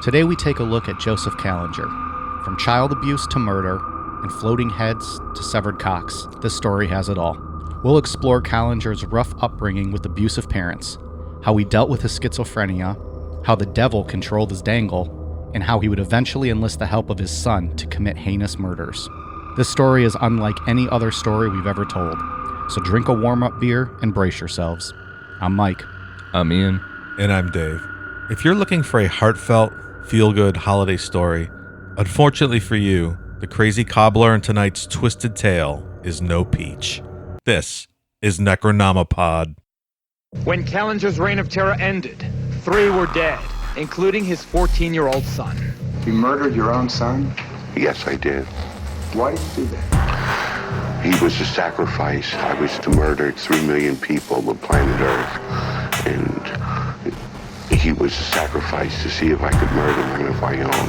Today we take a look at Joseph Kallinger. From child abuse to murder, and floating heads to severed cocks, this story has it all. We'll explore Kallinger's rough upbringing with abusive parents, how he dealt with his schizophrenia, how the devil controlled his dangle, and how he would eventually enlist the help of his son to commit heinous murders. This story is unlike any other story we've ever told, so drink a warm-up beer and brace yourselves. I'm Mike. I'm Ian. And I'm Dave. If you're looking for a heartfelt, feel-good holiday story, unfortunately for you, the crazy cobbler in tonight's twisted tale is no peach. This is Necronomipod. When Kallinger's reign of terror ended, 3 were dead, including his 14-year-old son. You murdered your own son? Yes, I did. Why did you do that? He was a sacrifice. I was to murder 3 million people on planet Earth. And he was a sacrifice to see if I could murder one of my own.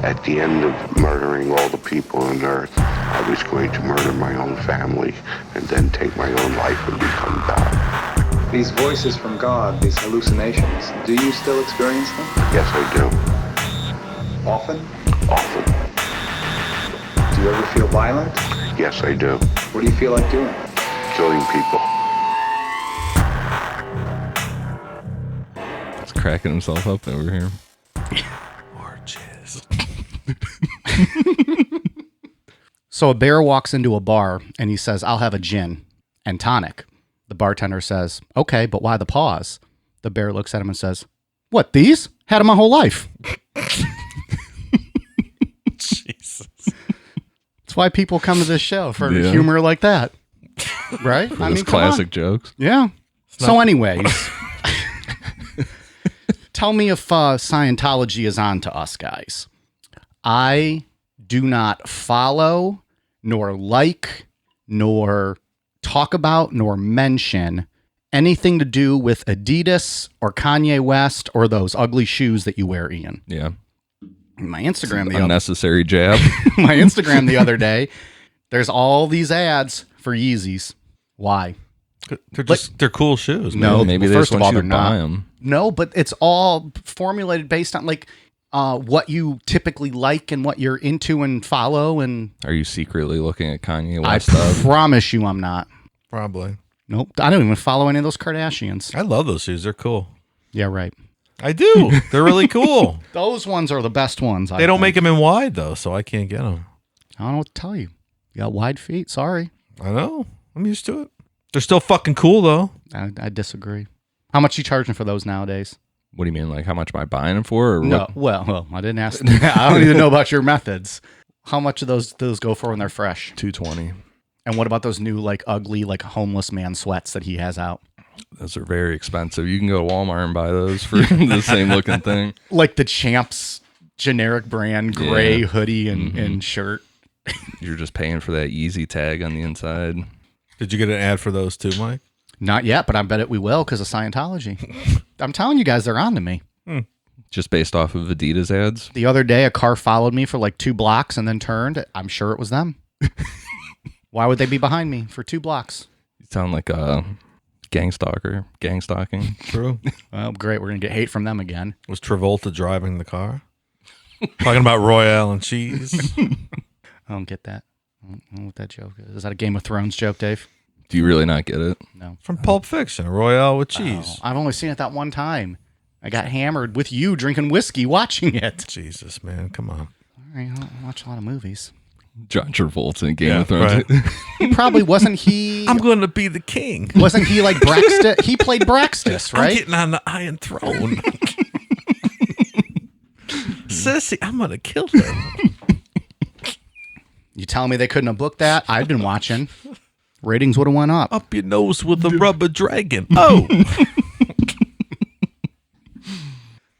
At the end of murdering all the people on Earth, I was going to murder my own family and then take my own life and become God. These voices from God, these hallucinations, do you still experience them? Yes, I do. Often? Often. Do you ever feel violent? Yes, I do. What do you feel like doing? Killing people. He's cracking himself up over here. Or jizz. So a bear walks into a bar and he says, "I'll have a gin and tonic." The bartender says, "Okay, but why the pause?" The bear looks at him and says, "What, these? Had them my whole life." Jesus. That's why people come to this show, for Yeah. humor like that. Right? For those classic jokes. Yeah. So anyways, tell me if Scientology is on to us, guys. I do not follow, nor like, nor talk about, nor mention anything to do with Adidas or Kanye West or those ugly shoes that you wear, Ian. Yeah. My Instagram Unnecessary jab. my Instagram the other day, there's all these ads for Yeezys. Why? They're cool shoes, man. No, Maybe they first just of want all, you they're to buy not. them. No, but it's all formulated based on like what you typically like and what you're into and follow. And Are you secretly looking at Kanye I West stuff? promise you I'm not. Probably. Nope. I don't even follow any of those Kardashians. I love those shoes. They're cool. Yeah, right. I do. They're really cool. Those ones are the best ones. They don't make them in wide, though, so I can't get them. I don't know what to tell you. You got wide feet. Sorry. I know. I'm used to it. They're still fucking cool, though. I disagree. How much you charging for those nowadays? What do you mean? Like, how much am I buying them for? Or No. Well, I didn't ask. I don't even know about your methods. How much do those go for when they're fresh? $220. And what about those new, like, ugly, like, homeless man sweats that he has out? Those are very expensive. You can go to Walmart and buy those for the same looking thing. Like the Champs generic brand gray Yeah. hoodie and shirt. You're just paying for that Yeezy tag on the inside. Did you get an ad for those too, Mike? Not yet, but I bet we will because of Scientology. I'm telling you guys, they're on to me. Just based off of Adidas ads. The other day, a car followed me for like 2 blocks and then turned. I'm sure it was them. Why would they be behind me for 2 blocks? You sound like a gang stalking. True. Well, great. We're going to get hate from them again. Was Travolta driving the car? Talking about Royale and cheese. I don't get that. I don't know what that joke is. Is that a Game of Thrones joke, Dave? Do you really not get it? No. From Pulp Fiction, Royale with cheese. Oh, I've only seen it that one time. I got hammered with you drinking whiskey watching it. Jesus, man. Come on. All right, I don't watch a lot of movies. John Travolta in Game Yeah, of Thrones. right. Probably wasn't he... I'm going to be the king. Wasn't he like Braxton? He played Braxtus, I'm right? getting on the Iron Throne. Sissy, I'm going to kill him. You telling me they couldn't have booked that? I've been watching. Ratings would have went up. Up your nose with the rubber dragon. Oh.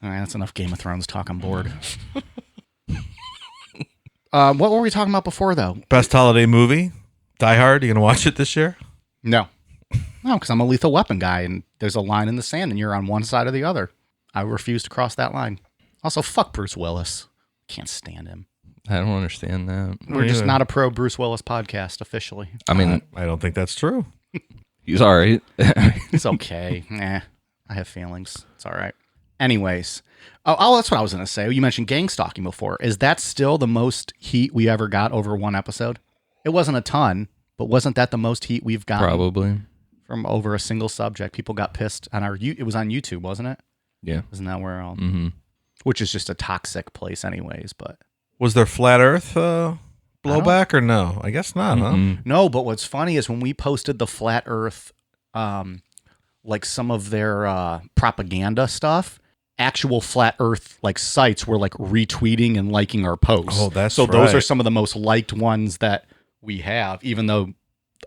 All right, that's enough Game of Thrones talk. I'm bored. What were we talking about before, though? Best holiday movie? Die Hard. You going to watch it this year? No, because I'm a Lethal Weapon guy, and there's a line in the sand, and you're on one side or the other. I refuse to cross that line. Also, fuck Bruce Willis. Can't stand him. I don't understand that. We're just not a pro Bruce Willis podcast officially. I mean, I don't think that's true. he's all right. It's okay. I have feelings. It's all right. Anyways. Oh, that's what I was going to say. You mentioned gang stalking before. Is that still the most heat we ever got over one episode? It wasn't a ton, but wasn't that the most heat we've gotten? Probably. From over a single subject. People got pissed on it was on YouTube, wasn't it? Yeah. Isn't that where Mm-hmm. which is just a toxic place anyways, but Was there flat Earth blowback or no? I guess not, huh? no, but what's funny is when we posted the flat Earth, like some of their propaganda stuff, actual flat Earth like sites were like retweeting and liking our posts. Oh, that's so those right. are some of the most liked ones that we have, even though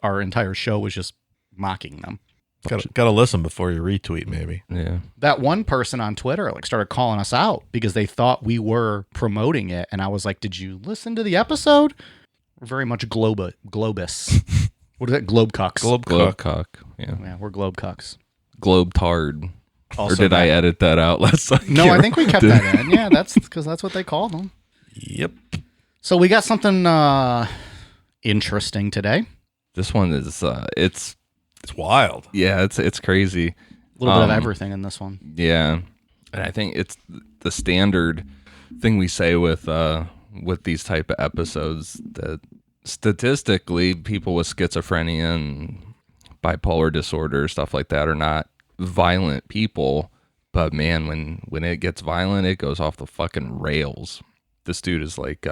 our entire show was just mocking them. Got to listen before you retweet, maybe. Yeah. That one person on Twitter like started calling us out because they thought we were promoting it, and I was like, "Did you listen to the episode?" We're very much globus. What is that? Globecucks. Globe cock. Yeah. Yeah, we're globecucks. Globe tard. Also Or did I that- edit that out last time? No, I think we kept that in. Yeah, that's because that's what they called them. Yep. So we got something interesting today. This one is it's wild. yeah, it's crazy. A little bit of everything in this one. Yeah. And I think it's the standard thing we say with these type of episodes that statistically people with schizophrenia and bipolar disorder, stuff like that, are not violent people. But man, when it gets violent, it goes off the fucking rails. This dude is like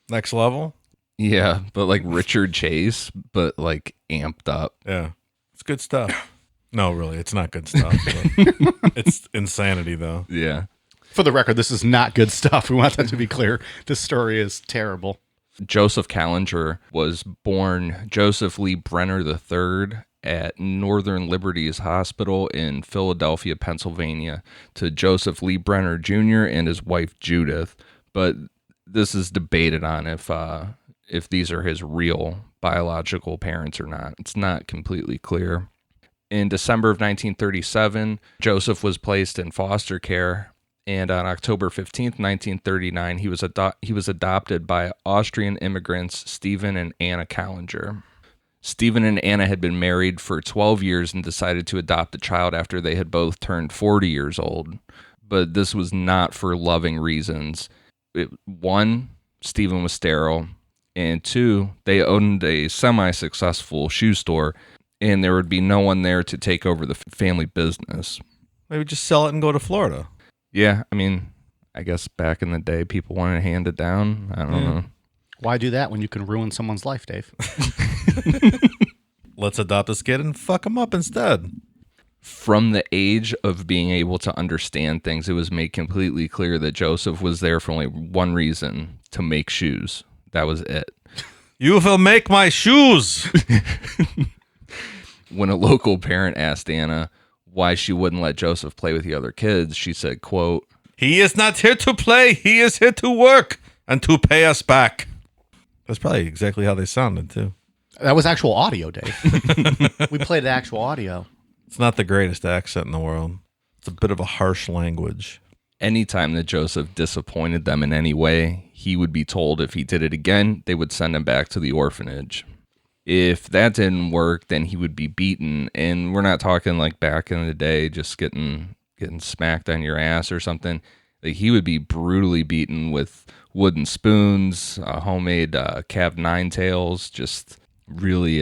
Next level? yeah, but like Richard Chase, but like amped up. Yeah. It's good stuff. No, really, it's not good stuff. But it's insanity, though. Yeah. For the record, this is not good stuff. We want that to be clear. This story is terrible. Joseph Kallinger was born Joseph Lee Brenner III at Northern Liberties Hospital in Philadelphia, Pennsylvania, to Joseph Lee Brenner Jr. and his wife Judith. But this is debated on if these are his real biological parents or not. It's not completely clear. In December of 1937, Joseph was placed in foster care, and on October 15th, 1939, he was adopted by Austrian immigrants Stephen and Anna Kallinger. Stephen and Anna had been married for 12 years and decided to adopt a child after they had both turned 40 years old. But this was not for loving reasons. One, Stephen was sterile, and two, they owned a semi-successful shoe store, and there would be no one there to take over the family business. Maybe just sell it and go to Florida. Yeah, I mean, I guess back in the day, people wanted to hand it down. I don't know. Why do that when you can ruin someone's life, Dave? Let's adopt this kid and fuck him up instead. From the age of being able to understand things, it was made completely clear that Joseph was there for only one reason: to make shoes. That was it. You will make my shoes. When a local parent asked Anna why she wouldn't let Joseph play with the other kids, she said, quote, He is not here to play. He is here to work and to pay us back. That's probably exactly how they sounded, too. That was actual audio, Dave. We played actual audio. It's not the greatest accent in the world. It's a bit of a harsh language. anytime that Joseph disappointed them in any way, he would be told if he did it again, they would send him back to the orphanage. If that didn't work, then he would be beaten. And we're not talking like back in the day, just getting smacked on your ass or something. Like, he would be brutally beaten with wooden spoons, homemade calf nine tails. Just really,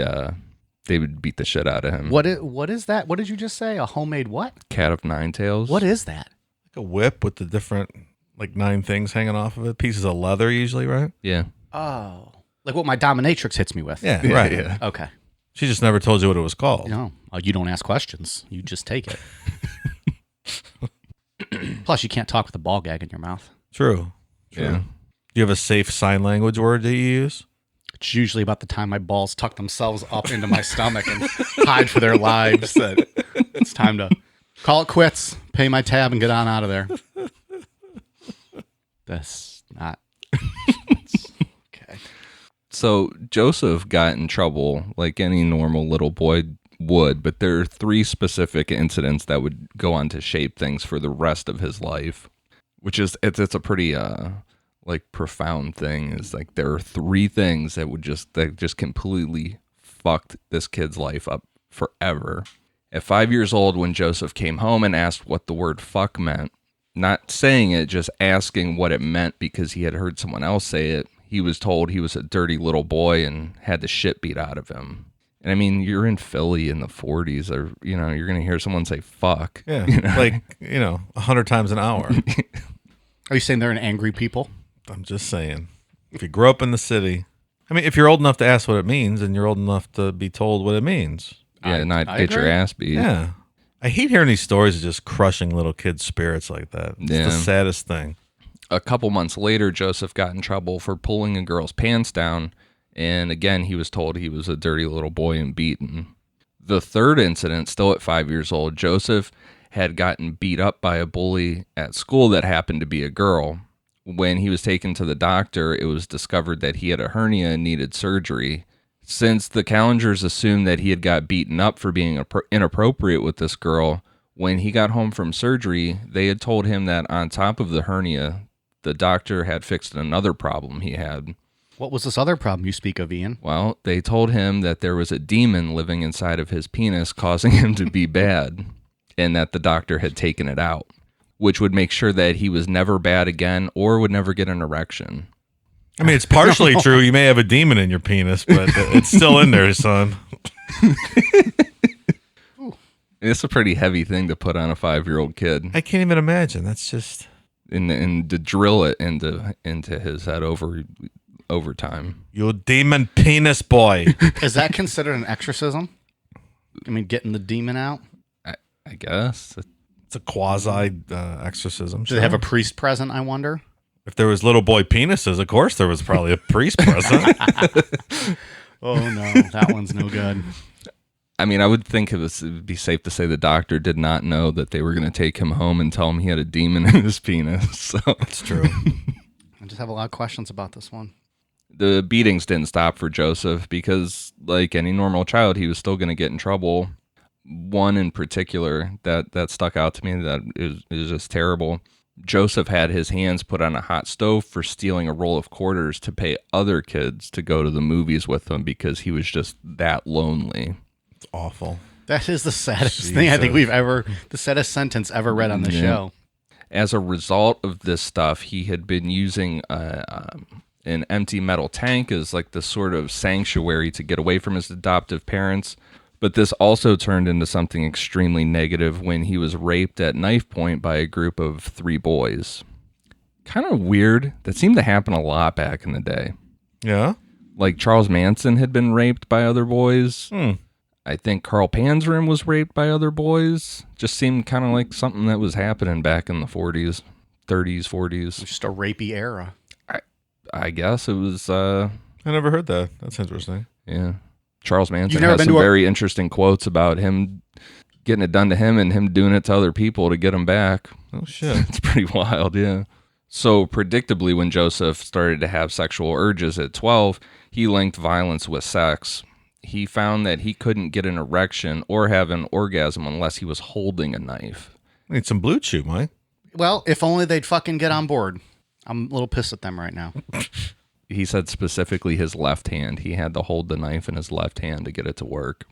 they would beat the shit out of him. What is that? What did you just say? A homemade what? Cat of nine tails. What is that? Like a whip with the different, like 9 things hanging off of it. Pieces of leather usually, right? Yeah. Oh, like what my dominatrix hits me with. Yeah, right. Yeah. Okay. She just never told you what it was called. No, you don't ask questions. You just take it. Plus, you can't talk with a ball gag in your mouth. True. Yeah. Do you have a safe sign language word that you use? It's usually about the time my balls tuck themselves up into my stomach and hide for their lives that it's time to call it quits, pay my tab, and get on out of there. That's not... Okay. So Joseph got in trouble like any normal little boy would, but there are 3 specific incidents that would go on to shape things for the rest of his life, which is it's a pretty like profound thing. Is like there are 3 things that just completely fucked this kid's life up forever. At 5 years old, when Joseph came home and asked what the word fuck meant, not saying it, just asking what it meant because he had heard someone else say it. He was told he was a dirty little boy and had the shit beat out of him. And I mean, you're in Philly in the 40s, or, you know, you're going to hear someone say fuck. Yeah, you know? like, 100 times an hour. Are you saying they're an angry people? I'm just saying. If you grow up in the city, I mean, if you're old enough to ask what it means, and you're old enough to be told what it means. Yeah, not I get your agree. ass beat. Yeah. I hate hearing these stories of just crushing little kids' spirits like that. It's Yeah. the saddest thing. A couple months later, Joseph got in trouble for pulling a girl's pants down, and again, he was told he was a dirty little boy and beaten. The third incident, still at 5 years old, Joseph had gotten beat up by a bully at school that happened to be a girl. When he was taken to the doctor, it was discovered that he had a hernia and needed surgery. Since the Kallingers assumed that he had got beaten up for being inappropriate with this girl, when he got home from surgery, they had told him that on top of the hernia, the doctor had fixed another problem he had. What was this other problem you speak of, Ian? Well, they told him that there was a demon living inside of his penis causing him to be bad, and that the doctor had taken it out, which would make sure that he was never bad again or would never get an erection. I mean, it's partially true. You may have a demon in your penis, but it's still in there, son. It's a pretty heavy thing to put on a 5-year-old kid, I can't even imagine. That's just... and to drill it into his head over time. You demon penis boy. Is that considered an exorcism? I mean, getting the demon out? I guess. It's a quasi exorcism. Do they have a priest present, I wonder? If there was little boy penises, of course there was probably a priest present. Oh, no. That one's no good. I mean, I would think it would be safe to say the doctor did not know that they were going to take him home and tell him he had a demon in his penis. So It's true. I just have a lot of questions about this one. the beatings didn't stop for Joseph because, like any normal child, he was still going to get in trouble. One in particular that stuck out to me that is just terrible. Joseph had his hands put on a hot stove for stealing a roll of quarters to pay other kids to go to the movies with him because he was just that lonely. It's awful. That is the saddest thing I think the saddest sentence ever read on the show. As a result of this stuff, he had been using an empty metal tank as like the sort of sanctuary to get away from his adoptive parents. But this also turned into something extremely negative when he was raped at knife point by a group of 3 boys. Kind of weird. That seemed to happen a lot back in the day. Yeah? Like Charles Manson had been raped by other boys. I think Carl Panzram was raped by other boys. Just seemed kind of like something that was happening back in the 40s, 30s, 40s. Just a rapey era. I guess it was, I never heard that. That's interesting. yeah. Charles Manson You've never has been some to a- very interesting quotes about him getting it done to him and him doing it to other people to get him back. Oh, shit. It's pretty wild, yeah. So predictably, when Joseph started to have sexual urges at 12, he linked violence with sex. He found that he couldn't get an erection or have an orgasm unless he was holding a knife. Need some Blue Chew, Mike. Well, if only they'd fucking get on board. I'm a little pissed at them right now. He said specifically his left hand. He had to hold the knife in his left hand to get it to work.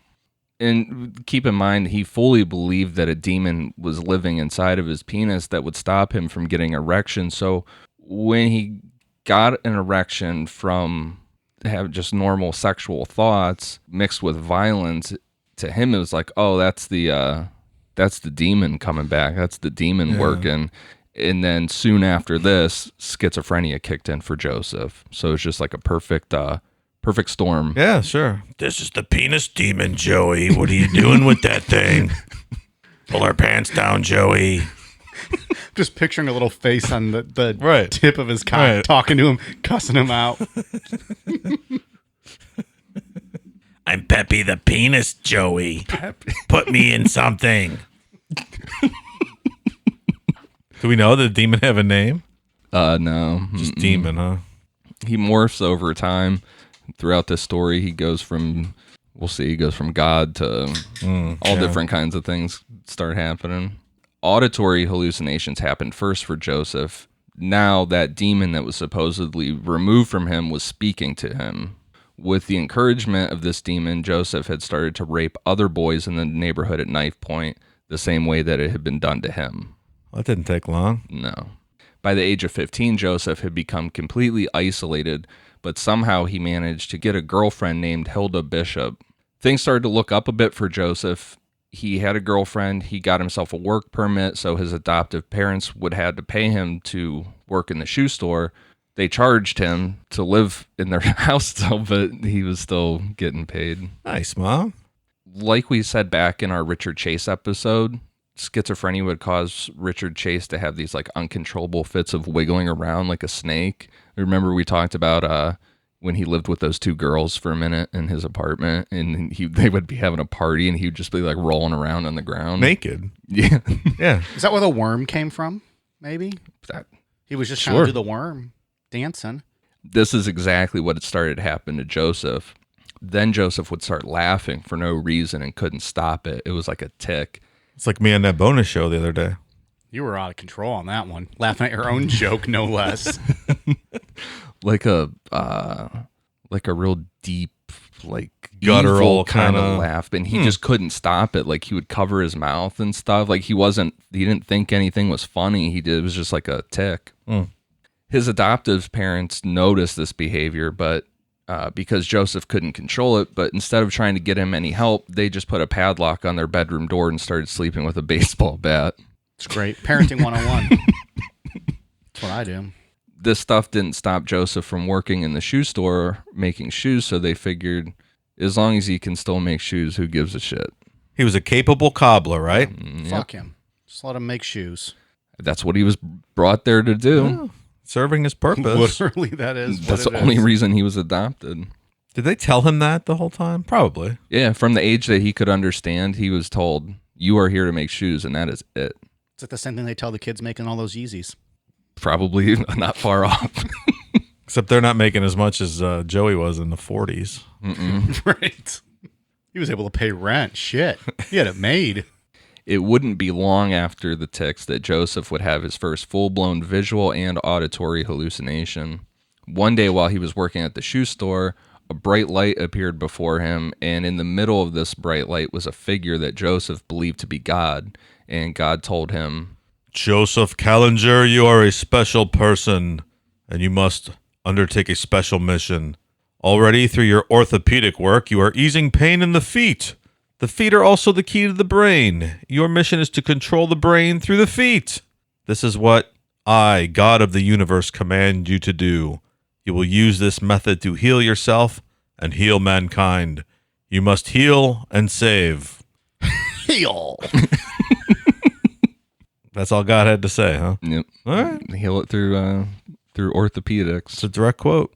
And keep in mind, he fully believed that a demon was living inside of his penis that would stop him from getting erection. So when he got an erection from have just normal sexual thoughts mixed with violence, to him it was like, oh, that's the demon coming back. That's the demon working. And then soon after this, schizophrenia kicked in for Joseph. So it's just like a perfect storm. Yeah, sure. This is the penis demon, Joey. What are you doing with that thing? Pull our pants down, Joey. Just picturing a little face on the Right. tip of his cock, Right. talking to him, cussing him out. I'm Peppy the penis, Joey. Put me in something. Do we know the demon have a name? No. Just demon, huh? He morphs over time. Throughout this story, he goes from God to all different kinds of things start happening. Auditory hallucinations happened first for Joseph. Now that demon that was supposedly removed from him was speaking to him. With the encouragement of this demon, Joseph had started to rape other boys in the neighborhood at knife point the same way that it had been done to him. Well, that didn't take long. No. By the age of 15, Joseph had become completely isolated, but somehow he managed to get a girlfriend named Hilda Bishop. Things started to look up a bit for Joseph. He had a girlfriend. He got himself a work permit, so his adoptive parents would have to pay him to work in the shoe store. They charged him to live in their house still, but he was still getting paid. Nice, Mom. Like we said back in our Richard Chase episode, schizophrenia would cause Richard Chase to have these like uncontrollable fits of wiggling around like a snake. Remember we talked about when he lived with those two girls for a minute in his apartment, and they would be having a party, and he would just be like rolling around on the ground. Naked. Yeah. Yeah. Is that where the worm came from? Maybe? He was just trying to do the worm. Dancing. This is exactly what had started to happen to Joseph. Then Joseph would start laughing for no reason and couldn't stop it. It was like a tic. It's like me on that bonus show the other day. You were out of control on that one. Laughing at your own joke, no less. like a real deep, like guttural kind of kinda laugh, and he just couldn't stop it. Like he would cover his mouth and stuff. Like he didn't think anything was funny. It was just like a tic. His adoptive parents noticed this behavior, but because Joseph couldn't control it, but instead of trying to get him any help, they just put a padlock on their bedroom door and started sleeping with a baseball bat. It's great. Parenting 101. That's what I do. This stuff didn't stop Joseph from working in the shoe store making shoes, so they figured as long as he can still make shoes, who gives a shit? He was a capable cobbler, right? Fuck him. Just let him make shoes. That's what he was brought there to do. Oh, serving his purpose. Literally, that is That's what the it only is. reason he was adopted. Did they tell him that the whole time? Probably. Yeah, from the age that he could understand, he was told, you are here to make shoes, and that is it. It's like the same thing they tell the kids making all those Yeezys. Probably not far off. Except they're not making as much as Joey was in the 40s. Right. He was able to pay rent. Shit. He had it made. It wouldn't be long after the tics that Joseph would have his first full-blown visual and auditory hallucination. One day while he was working at the shoe store, a bright light appeared before him, and in the middle of this bright light was a figure that Joseph believed to be God, and God told him, Joseph Kallinger, you are a special person, and you must undertake a special mission. Already, through your orthopedic work, you are easing pain in the feet. The feet are also the key to the brain. Your mission is to control the brain through the feet. This is what I, God of the universe, command you to do. You will use this method to heal yourself and heal mankind. You must heal and save. Heal. That's all God had to say, huh? Yep. All right. Heal it through orthopedics. It's a direct quote.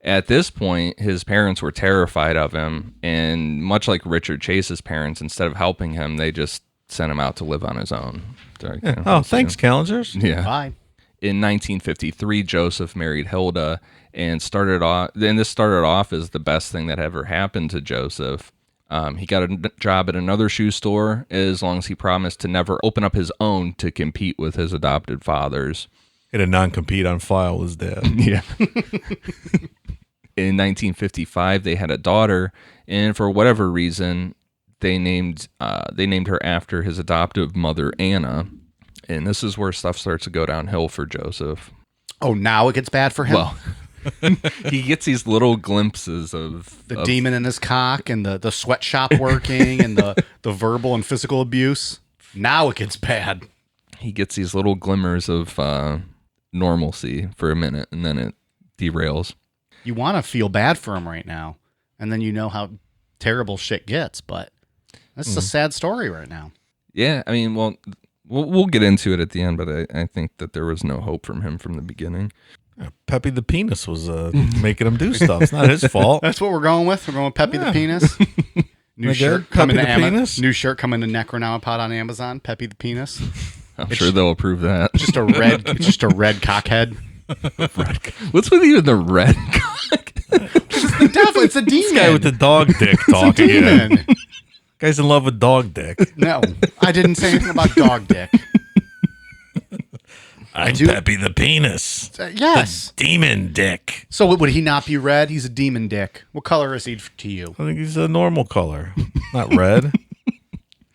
At this point, his parents were terrified of him, and much like Richard Chase's parents, instead of helping him, they just sent him out to live on his own. Yeah. Oh, thanks, Callingers. Yeah. Bye. In 1953, Joseph married Hilda, and this started off as the best thing that ever happened to Joseph. He got a job at another shoe store as long as he promised to never open up his own to compete with his adopted father's. He had a non-compete on file with his dad. Yeah. In 1955, they had a daughter, and for whatever reason, they named her after his adoptive mother, Anna. And this is where stuff starts to go downhill for Joseph. Oh, now it gets bad for him? Well, he gets these little glimpses of the demon in his cock and the sweatshop working and the verbal and physical abuse. Now it gets bad. He gets these little glimmers of normalcy for a minute, and then it derails. You want to feel bad for him right now, and then you know how terrible shit gets, but this is a sad story right now. Yeah, I mean, well, we'll get into it at the end, but I think that there was no hope from him from the beginning. Yeah, Peppy the Penis was making him do stuff. It's not his fault. That's what we're going with. We're going with Peppy the Penis. New shirt Peppy coming the to Penis? New shirt coming to Necronomipod on Amazon. Peppy the Penis. I'm sure they'll approve that. Just a red. It's just a red cockhead. What's with you and the red cock? Definitely, it's a demon. This guy with the dog dick talking. Demon. Guy's in love with dog dick. No, I didn't say anything about dog dick. I'm Peppy the Penis. Yes. The demon dick. So would he not be red? He's a demon dick. What color is he to you? I think he's a normal color, not red. Do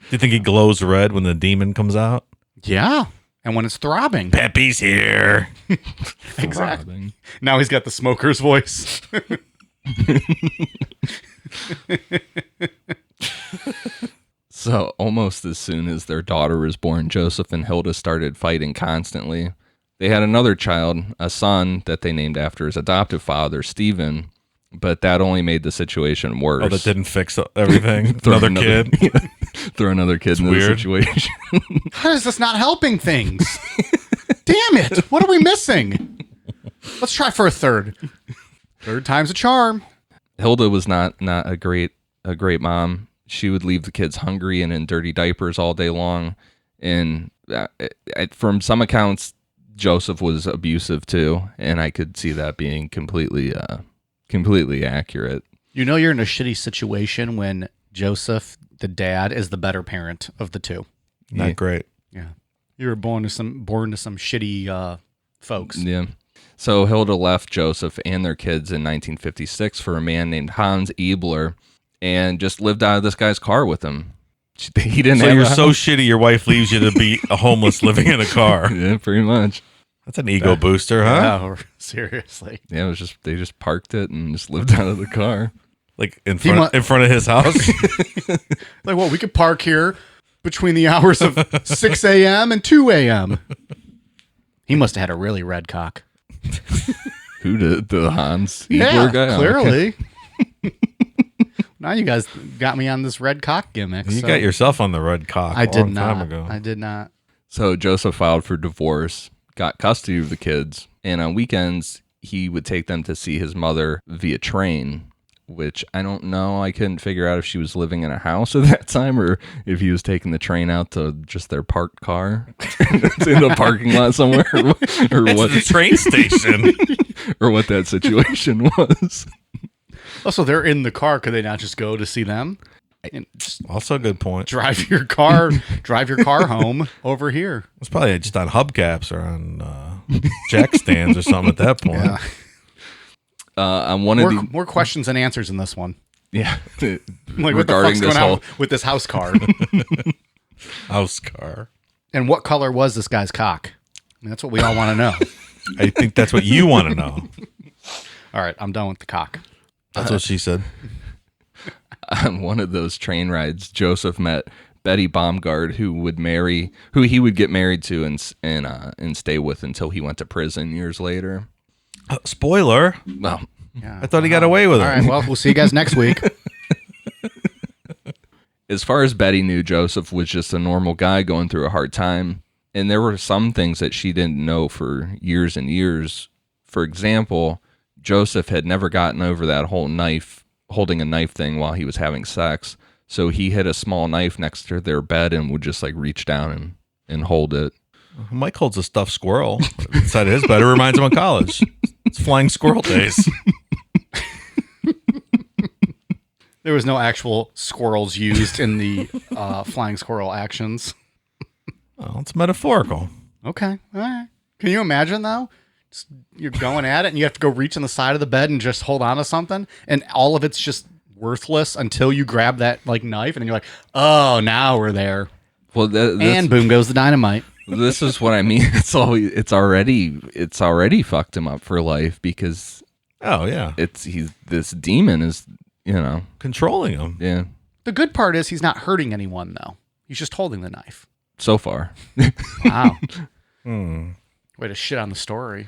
you think he glows red when the demon comes out? Yeah. And when it's throbbing. Peppy's here. Exactly. Now he's got the smoker's voice. So almost as soon as their daughter was born, Joseph and Hilda started fighting constantly. They had another child, a son that they named after his adoptive father, Stephen, but that only made the situation worse. Oh, that didn't fix everything? Another kid? Throw another kid in the situation. How is this not helping things? Damn it. What are we missing? Let's try for a third. Third time's a charm. Hilda was not a great mom. She would leave the kids hungry and in dirty diapers all day long. And from some accounts, Joseph was abusive too. And I could see that being completely accurate. You know you're in a shitty situation when Joseph, the dad, is the better parent of the two. Not great. Yeah. You were born to some shitty folks. Yeah. So Hilda left Joseph and their kids in 1956 for a man named Hans Ebler and just lived out of this guy's car with him. He didn't So have you're a so house. shitty your wife leaves you to be a homeless living in a car. Yeah, pretty much. That's an ego booster, huh? Oh, seriously. Yeah, it was just they just parked it and just lived out of the car. Like in front of his house? Like, well, we could park here between the hours of 6 a.m. and 2 a.m. He must have had a really red cock. Who did the Hans Ebler Yeah, guy? clearly. Now you guys got me on this red cock gimmick. You got yourself on the red cock I a did long not. time ago. I did not. So Joseph filed for divorce, got custody of the kids, and on weekends he would take them to see his mother via train, which I don't know. I couldn't figure out if she was living in a house at that time or if he was taking the train out to just their parked car in the parking lot somewhere or It's what the train station. or what that situation was. Also, they're in the car. Could they not just go to see them? And just Also a good point. drive your car home over here. It's probably just on hubcaps or on jack stands or something at that point. Yeah. On one of the More questions than answers in this one. yeah Like, what the regarding fuck's this going whole on with this house car? House car. And what color was this guy's cock? I mean, that's what we all want to know. I think that's what you want to know. All right, I'm done with the cock. That's what she said. on one of those train rides, Joseph met Betty Baumgard, who he would get married to and stay with until he went to prison years later. Spoiler. Well, Yeah. I thought he got away with it. All right, well, we'll see you guys next week. as far as Betty knew, Joseph was just a normal guy going through a hard time, and there were some things that she didn't know for years and years. For example, Joseph had never gotten over that whole holding a knife thing while he was having sex. So he had a small knife next to their bed and would just like reach down and hold it. Mike holds a stuffed squirrel inside of his bed. It reminds him of college. It's flying squirrel days. There was no actual squirrels used in the flying squirrel actions. Well, it's metaphorical. Okay, all right. Can you imagine, though? You're going at it, and you have to go reach on the side of the bed and just hold on to something, and all of it's just worthless until you grab that like knife, and then you're like, oh, now we're there. Well, And boom goes the dynamite. this is what I mean. It's already fucked him up for life because Oh, yeah. this demon is, Controlling him. yeah, The good part is he's not hurting anyone, though. He's just holding the knife. so far. Wow. Way to shit on the story.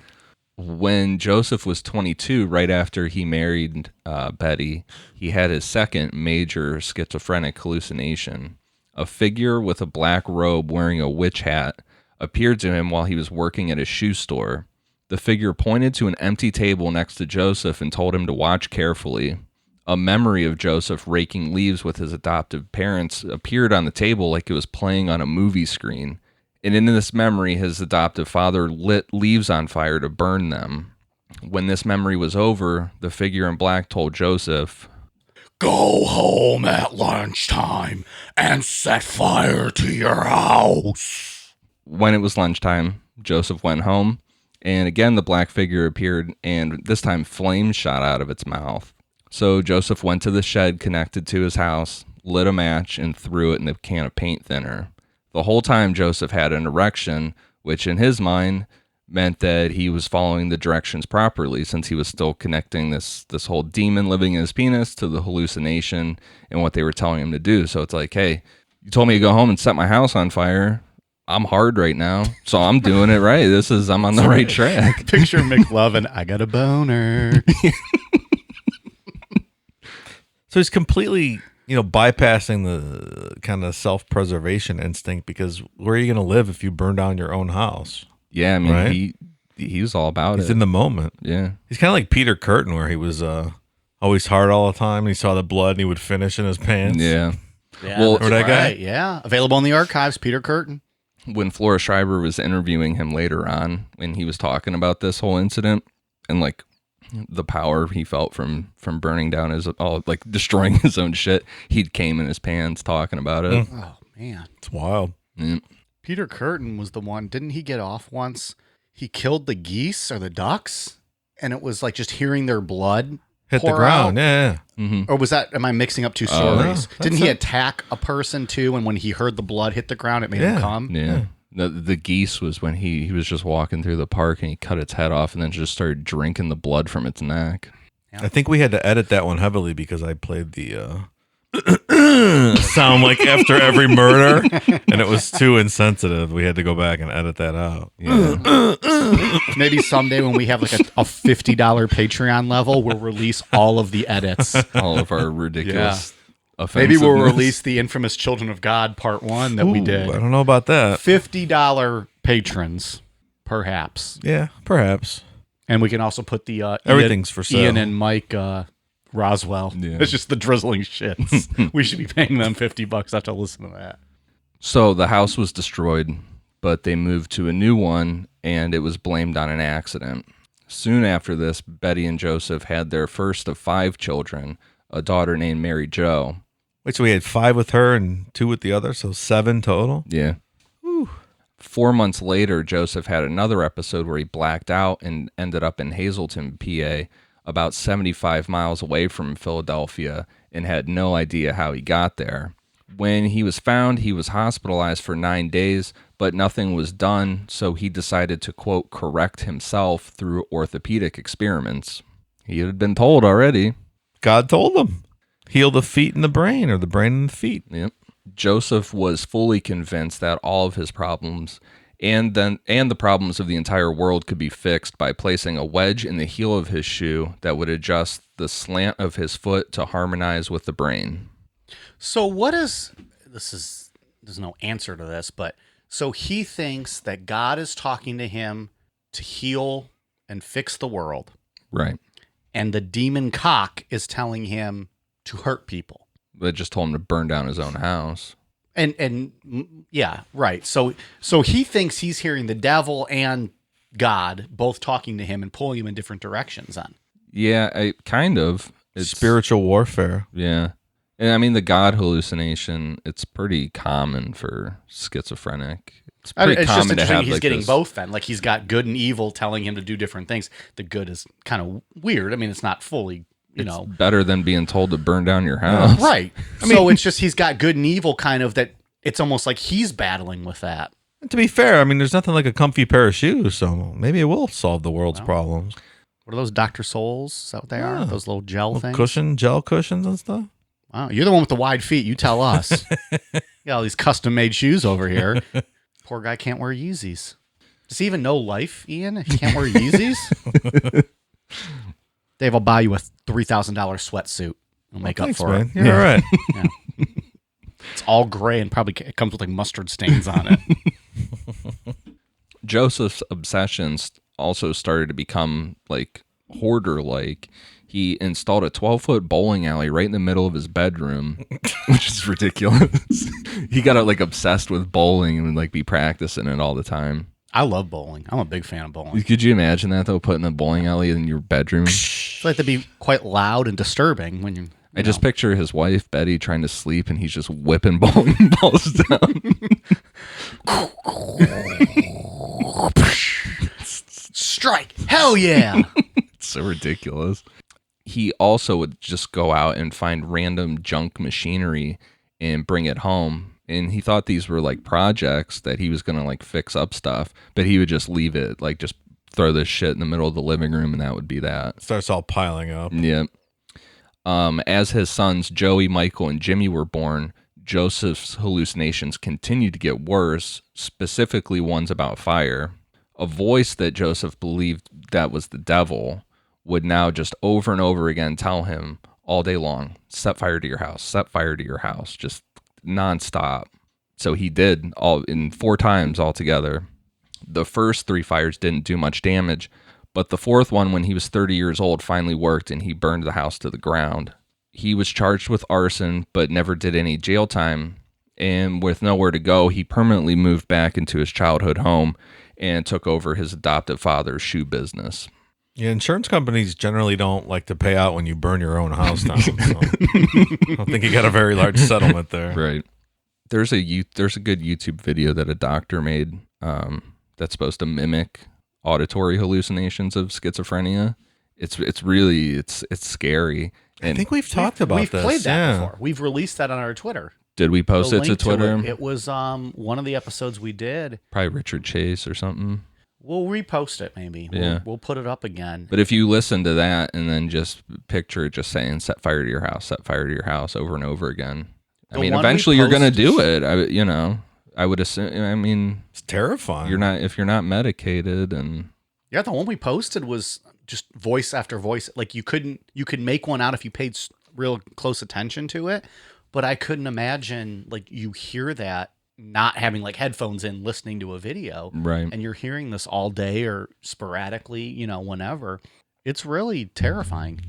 When Joseph was 22, right after he married Betty, he had his second major schizophrenic hallucination. A figure with a black robe wearing a witch hat appeared to him while he was working at a shoe store. The figure pointed to an empty table next to Joseph and told him to watch carefully. A memory of Joseph raking leaves with his adoptive parents appeared on the table like it was playing on a movie screen. And in this memory, his adoptive father lit leaves on fire to burn them. When this memory was over, the figure in black told Joseph, Go home at lunchtime and set fire to your house. when it was lunchtime, Joseph went home, and again the black figure appeared, and this time flames shot out of its mouth. So Joseph went to the shed connected to his house, lit a match, and threw it in a can of paint thinner. The whole time Joseph had an erection, which in his mind meant that he was following the directions properly, since he was still connecting this whole demon living in his penis to the hallucination and what they were telling him to do. So it's like, hey, you told me to go home and set my house on fire. I'm hard right now, so I'm doing it right. I'm on the right track. Picture McLovin, I got a boner. So he's completely, bypassing the kind of self-preservation instinct, because where are you going to live if you burn down your own house? Yeah, I mean, right? he was all about He's it. in the moment. Yeah. He's kind of like Peter Curtin, where he was always hard all the time. And he saw the blood and he would finish in his pants. Yeah. Yeah, Well, that's or that guy? right. Yeah, available in the archives, Peter Curtin. When Flora Schreiber was interviewing him later on, when he was talking about this whole incident and like the power he felt from burning down destroying his own shit, he came in his pants talking about it. Oh, man. It's wild. Yeah. Peter Curtin was the one. Didn't he get off once? He killed the geese or the ducks, and it was like just hearing their blood Hit the pour ground. out. Yeah. Mm-hmm. Or was that, am I mixing up two stories? No, Didn't he that's attack a person too? And when he heard the blood hit the ground, it made him Yeah. come? Yeah. The geese was when he was just walking through the park and he cut its head off and then just started drinking the blood from its neck. I think we had to edit that one heavily because I played the sound like after every murder, and it was too insensitive. We had to go back and edit that out. Yeah. Maybe someday when we have like a $50 Patreon level, we'll release all of the edits. All of our ridiculous Maybe we'll offensiveness. release the infamous Children of God Part 1 that we Ooh, did. I don't know about that. $50 patrons, perhaps. Yeah, perhaps. And we can also put the Everything's for sale. Ian and Mike Roswell. Yeah. It's just the drizzling shits. We should be paying them $50 after listen to that. So the house was destroyed, but they moved to a new one, and it was blamed on an accident. Soon after this, Betty and Joseph had their first of 5 children, a daughter named Mary Jo. Wait, so we had 5 with her and 2 with the other, so 7 total? Yeah. Whew. 4 months later, Joseph had another episode where he blacked out and ended up in Hazleton, PA, about 75 miles away from Philadelphia, and had no idea how he got there. When he was found, he was hospitalized for 9 days, but nothing was done, so he decided to, quote, correct himself through orthopedic experiments. He had been told already. God told them. Heal the feet and the brain, or the brain and the feet. Yep. Joseph was fully convinced that all of his problems and the problems of the entire world could be fixed by placing a wedge in the heel of his shoe that would adjust the slant of his foot to harmonize with the brain. So there's no answer to this, but so he thinks that God is talking to him to heal and fix the world. Right. And the demon cock is telling him to hurt people. They just told him to burn down his own house. And yeah, right. So he thinks he's hearing the devil and God both talking to him and pulling him in different directions on. Yeah, kind of. It's Spiritual warfare. Yeah. And I mean, the God hallucination, it's pretty common for schizophrenic. It's pretty It's just common to interesting have he's like getting this. both then. Like he's got good and evil telling him to do different things. The good is kind of weird. I mean, it's not fully, It's better than being told to burn down your Oh. house. right. So it's just he's got good and evil kind of that it's almost like he's battling with that. And to be fair, I mean, there's nothing like a comfy pair of shoes, so maybe it will solve the world's problems. What are those Dr. Souls? Is that what they are? Those little gel things? Gel cushions and stuff. Wow, you're the one with the wide feet. You tell us. Got all these custom-made shoes over here. Poor guy can't wear Yeezys. Does he even know life, Ian, if he can't wear Yeezys? Dave, I'll buy you a $3,000 sweatsuit. I'll make Thanks, up for man. it. You're all right. Yeah. It's all gray and probably it comes with like mustard stains on it. Joseph's obsessions also started to become like hoarder-like. He installed a 12-foot bowling alley right in the middle of his bedroom, which is ridiculous. He got like obsessed with bowling and would like be practicing it all the time. I love bowling. I'm a big fan of bowling. Could you imagine that though, putting a bowling alley in your bedroom? I feel like that'd be quite loud and disturbing when you I just picture his wife Betty trying to sleep and he's just whipping bowling balls down. strike. Hell yeah. It's so ridiculous. He also would just go out and find random junk machinery and bring it home And he thought these were like projects that he was going to like fix up stuff, but he would just leave it, like just throw this shit in the middle of the living room and that would be that. Starts all piling up. Yeah. As his sons, Joey, Michael, and Jimmy were born, Joseph's hallucinations continued to get worse, specifically ones about fire. A voice that Joseph believed that was the devil would now just over and over again tell him all day long, set fire to your house, set fire to your house, just nonstop. So he did all in 4 times altogether. The first 3 fires didn't do much damage, but the 4th one, when he was 30 years old, finally worked and he burned the house to the ground. He was charged with arson, but never did any jail time. And with nowhere to go, he permanently moved back into his childhood home and took over his adoptive father's shoe business. Yeah, insurance companies generally don't like to pay out when you burn your own house down. So I don't think you got a very large settlement there. Right. There's a good YouTube video that a doctor made that's supposed to mimic auditory hallucinations of schizophrenia. It's scary. And I think we've talked about we've this. Played that before. We've released that on our Twitter. Did we post The it to link Twitter? It was one of the episodes we did. Probably Richard Chase or something. We'll repost it maybe. Yeah. We'll put it up again. But if you listen to that and then just picture it just saying set fire to your house, set fire to your house over and over again. I mean, eventually you're going to do it. I would assume, I mean, It's terrifying. if you're not medicated and Yeah, the one we posted was just voice after voice. Like you could make one out if you paid real close attention to it, but I couldn't imagine like you hear that not having like headphones in, listening to a video, right. and you're hearing this all day or sporadically, whenever. It's really terrifying.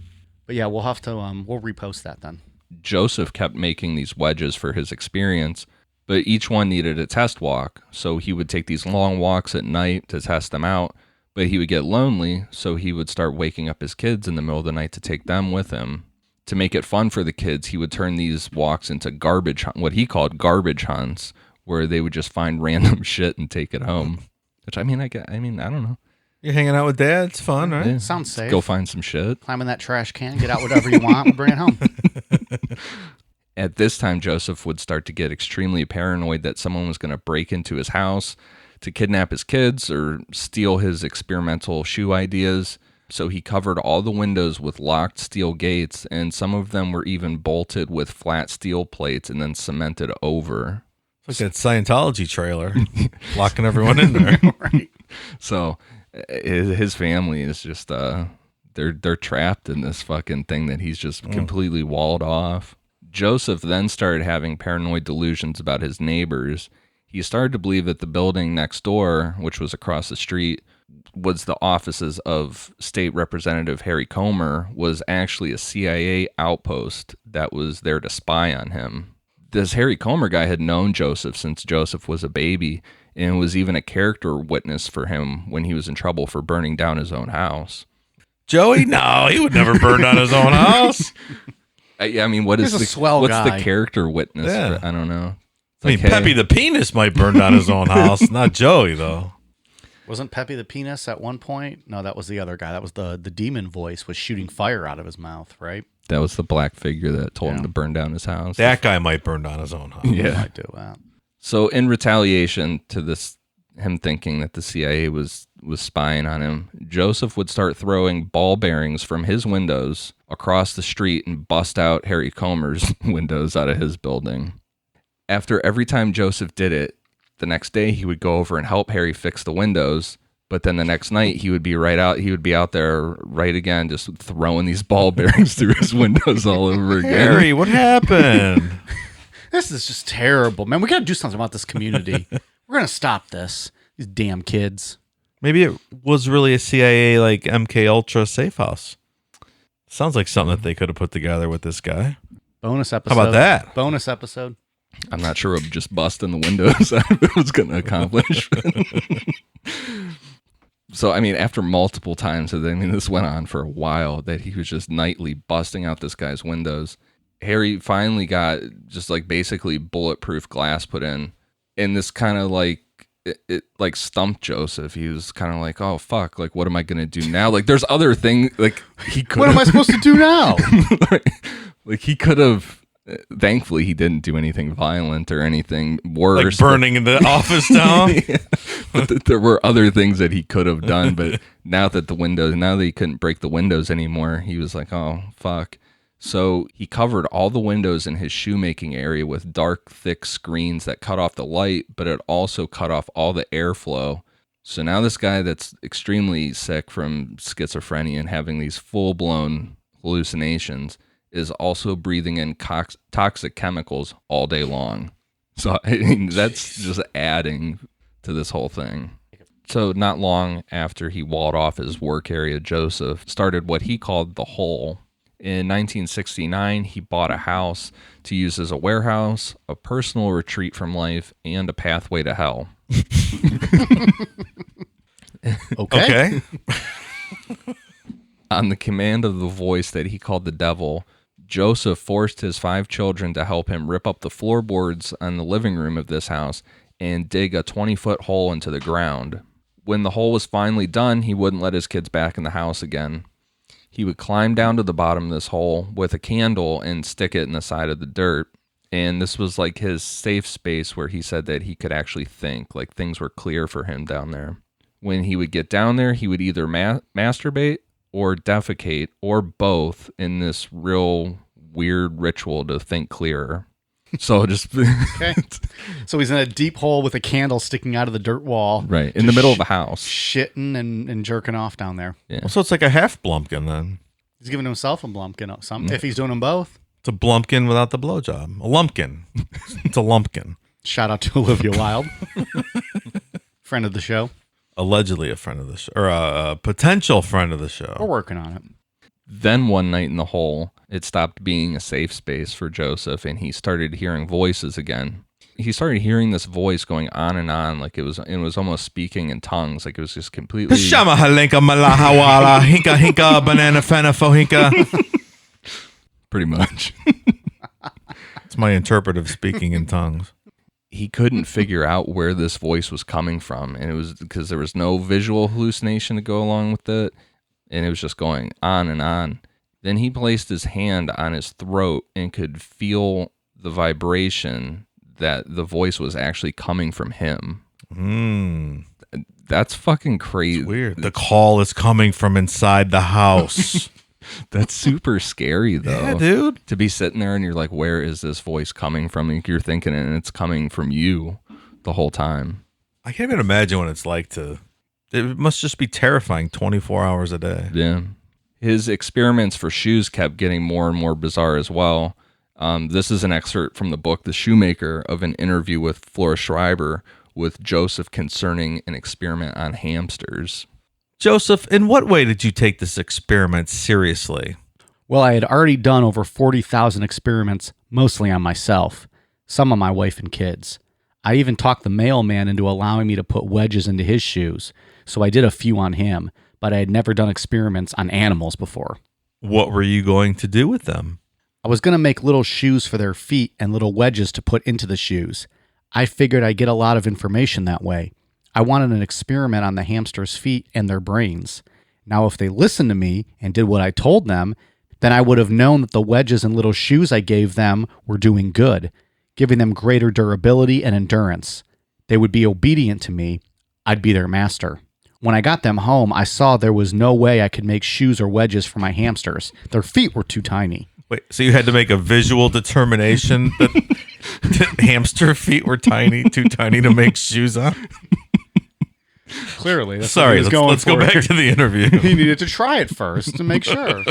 But yeah, we'll have to we'll repost that then. Joseph kept making these wedges for his experience, but each one needed a test walk. So he would take these long walks at night to test them out, but he would get lonely, so he would start waking up his kids in the middle of the night to take them with him. To make it fun for the kids, he would turn these walks into what he called garbage hunts, where they would just find random shit and take it home. Which I don't know. You're hanging out with Dad. It's fun, right? Yeah. Sounds safe. Go find some shit. Climb in that trash can, get out whatever you want, and bring it home. At this time, Joseph would start to get extremely paranoid that someone was going to break into his house to kidnap his kids or steal his experimental shoe ideas. So he covered all the windows with locked steel gates, and some of them were even bolted with flat steel plates and then cemented over. It's like that Scientology trailer, locking everyone in there. Right. So his family is just they're trapped in this fucking thing that he's just completely walled off. Joseph then started having paranoid delusions about his neighbors. He started to believe that the building next door, which was across the street, was the offices of State Representative Harry Comer, was actually a CIA outpost that was there to spy on him. This Harry Comer guy had known Joseph since Joseph was a baby and was even a character witness for him when he was in trouble for burning down his own house. Joey? No, he would never burn down his own house. I mean, what's guy. the character witness? Yeah. I don't know. It's I mean, like, hey, Pepe the Penis might burn down his own house, not Joey, though. Wasn't Pepe the Penis at one point? No, that was the other guy. That was the demon voice was shooting fire out of his mouth, right? that was the black figure that told him to burn down his house. That guy might burn down his own house. Yeah. Might do that. So in retaliation to this, him thinking that the CIA was spying on him, Joseph would start throwing ball bearings from his windows across the street and bust out Harry Comer's windows out of his building. After every time Joseph did it, the next day he would go over and help Harry fix the windows. But then the next night he would be out there right again, just throwing these ball bearings through his windows all over again. Harry, what happened? This is just terrible, man. We got to do something about this community. We're going to stop this. These damn kids. Maybe it was really a CIA like MK Ultra safe house. Sounds like something that they could have put together with this guy. Bonus episode. How about that? Bonus episode. I'm not sure of just busting the windows it was going to accomplish. So, I mean, after multiple times, this went on for a while, that he was just nightly busting out this guy's windows. Harry finally got just like basically bulletproof glass put in. And this kind of like, it like stumped Joseph. He was kind of like, oh, fuck, like, what am I going to do now? Like, there's other things, like, he could What am I supposed to do now? like, he could have Thankfully, he didn't do anything violent or anything worse. Like burning the office down? Yeah. But there were other things that he could have done. But now that he couldn't break the windows anymore, he was like, oh, fuck. So he covered all the windows in his shoemaking area with dark, thick screens that cut off the light, but it also cut off all the airflow. So now this guy that's extremely sick from schizophrenia and having these full-blown hallucinations is also breathing in toxic chemicals all day long. So I mean, that's just adding to this whole thing. So not long after he walled off his work area, Joseph started what he called the Hole. In 1969, he bought a house to use as a warehouse, a personal retreat from life, and a pathway to hell. Okay. On the command of the voice that he called the devil, Joseph forced his 5 children to help him rip up the floorboards on the living room of this house and dig a 20-foot hole into the ground. When the hole was finally done, he wouldn't let his kids back in the house again. He would climb down to the bottom of this hole with a candle and stick it in the side of the dirt. And this was like his safe space where he said that he could actually think, like things were clear for him down there. When he would get down there, he would either masturbate or defecate or both in this real weird ritual to think clearer. So just Okay. So he's in a deep hole with a candle sticking out of the dirt wall. Right, in the middle of a house. Shitting and jerking off down there. Yeah. Well, so it's like a half Blumpkin then. He's giving himself a Blumpkin or something. If he's doing them both. It's a Blumpkin without the blowjob. A lumpkin. It's a lumpkin. Shout out to Olivia Wilde. Friend of the show. Allegedly a friend of the show, or a potential friend of the We're show. working on it. Then one night in the hole, it stopped being a safe space for Joseph, and he started hearing voices again. He started hearing this voice going on and on, like it was almost speaking in tongues, like it was just completely. Pashama halinka malahawala hinka hinka banana fanafo hinka. Pretty much. It's my interpretive speaking in tongues. He couldn't figure out where this voice was coming from, and it was because there was no visual hallucination to go along with it, and it was just going on and on. Then he placed his hand on his throat and could feel the vibration that the voice was actually coming from him. That's fucking crazy. It's weird. The call is coming from inside the house. That's super scary, though. Yeah, dude. To be sitting there and you're like, where is this voice coming from? And you're thinking it, and it's coming from you the whole time. I can't even imagine what it's like to. It must just be terrifying 24 hours a day. Yeah. His experiments for shoes kept getting more and more bizarre as well. This is an excerpt from the book The Shoemaker of an interview with Flora Schreiber with Joseph concerning an experiment on hamsters. Joseph, in what way did you take this experiment seriously? Well, I had already done over 40,000 experiments, mostly on myself, some on my wife and kids. I even talked the mailman into allowing me to put wedges into his shoes, so I did a few on him, but I had never done experiments on animals before. What were you going to do with them? I was going to make little shoes for their feet and little wedges to put into the shoes. I figured I'd get a lot of information that way. I wanted an experiment on the hamsters' feet and their brains. Now, if they listened to me and did what I told them, then I would have known that the wedges and little shoes I gave them were doing good, giving them greater durability and endurance. They would be obedient to me. I'd be their master. When I got them home, I saw there was no way I could make shoes or wedges for my hamsters. Their feet were too tiny. Wait, so you had to make a visual determination that hamster feet were too tiny to make shoes on? Clearly. That's Sorry, what he was let's go back to the interview. He needed to try it first to make sure.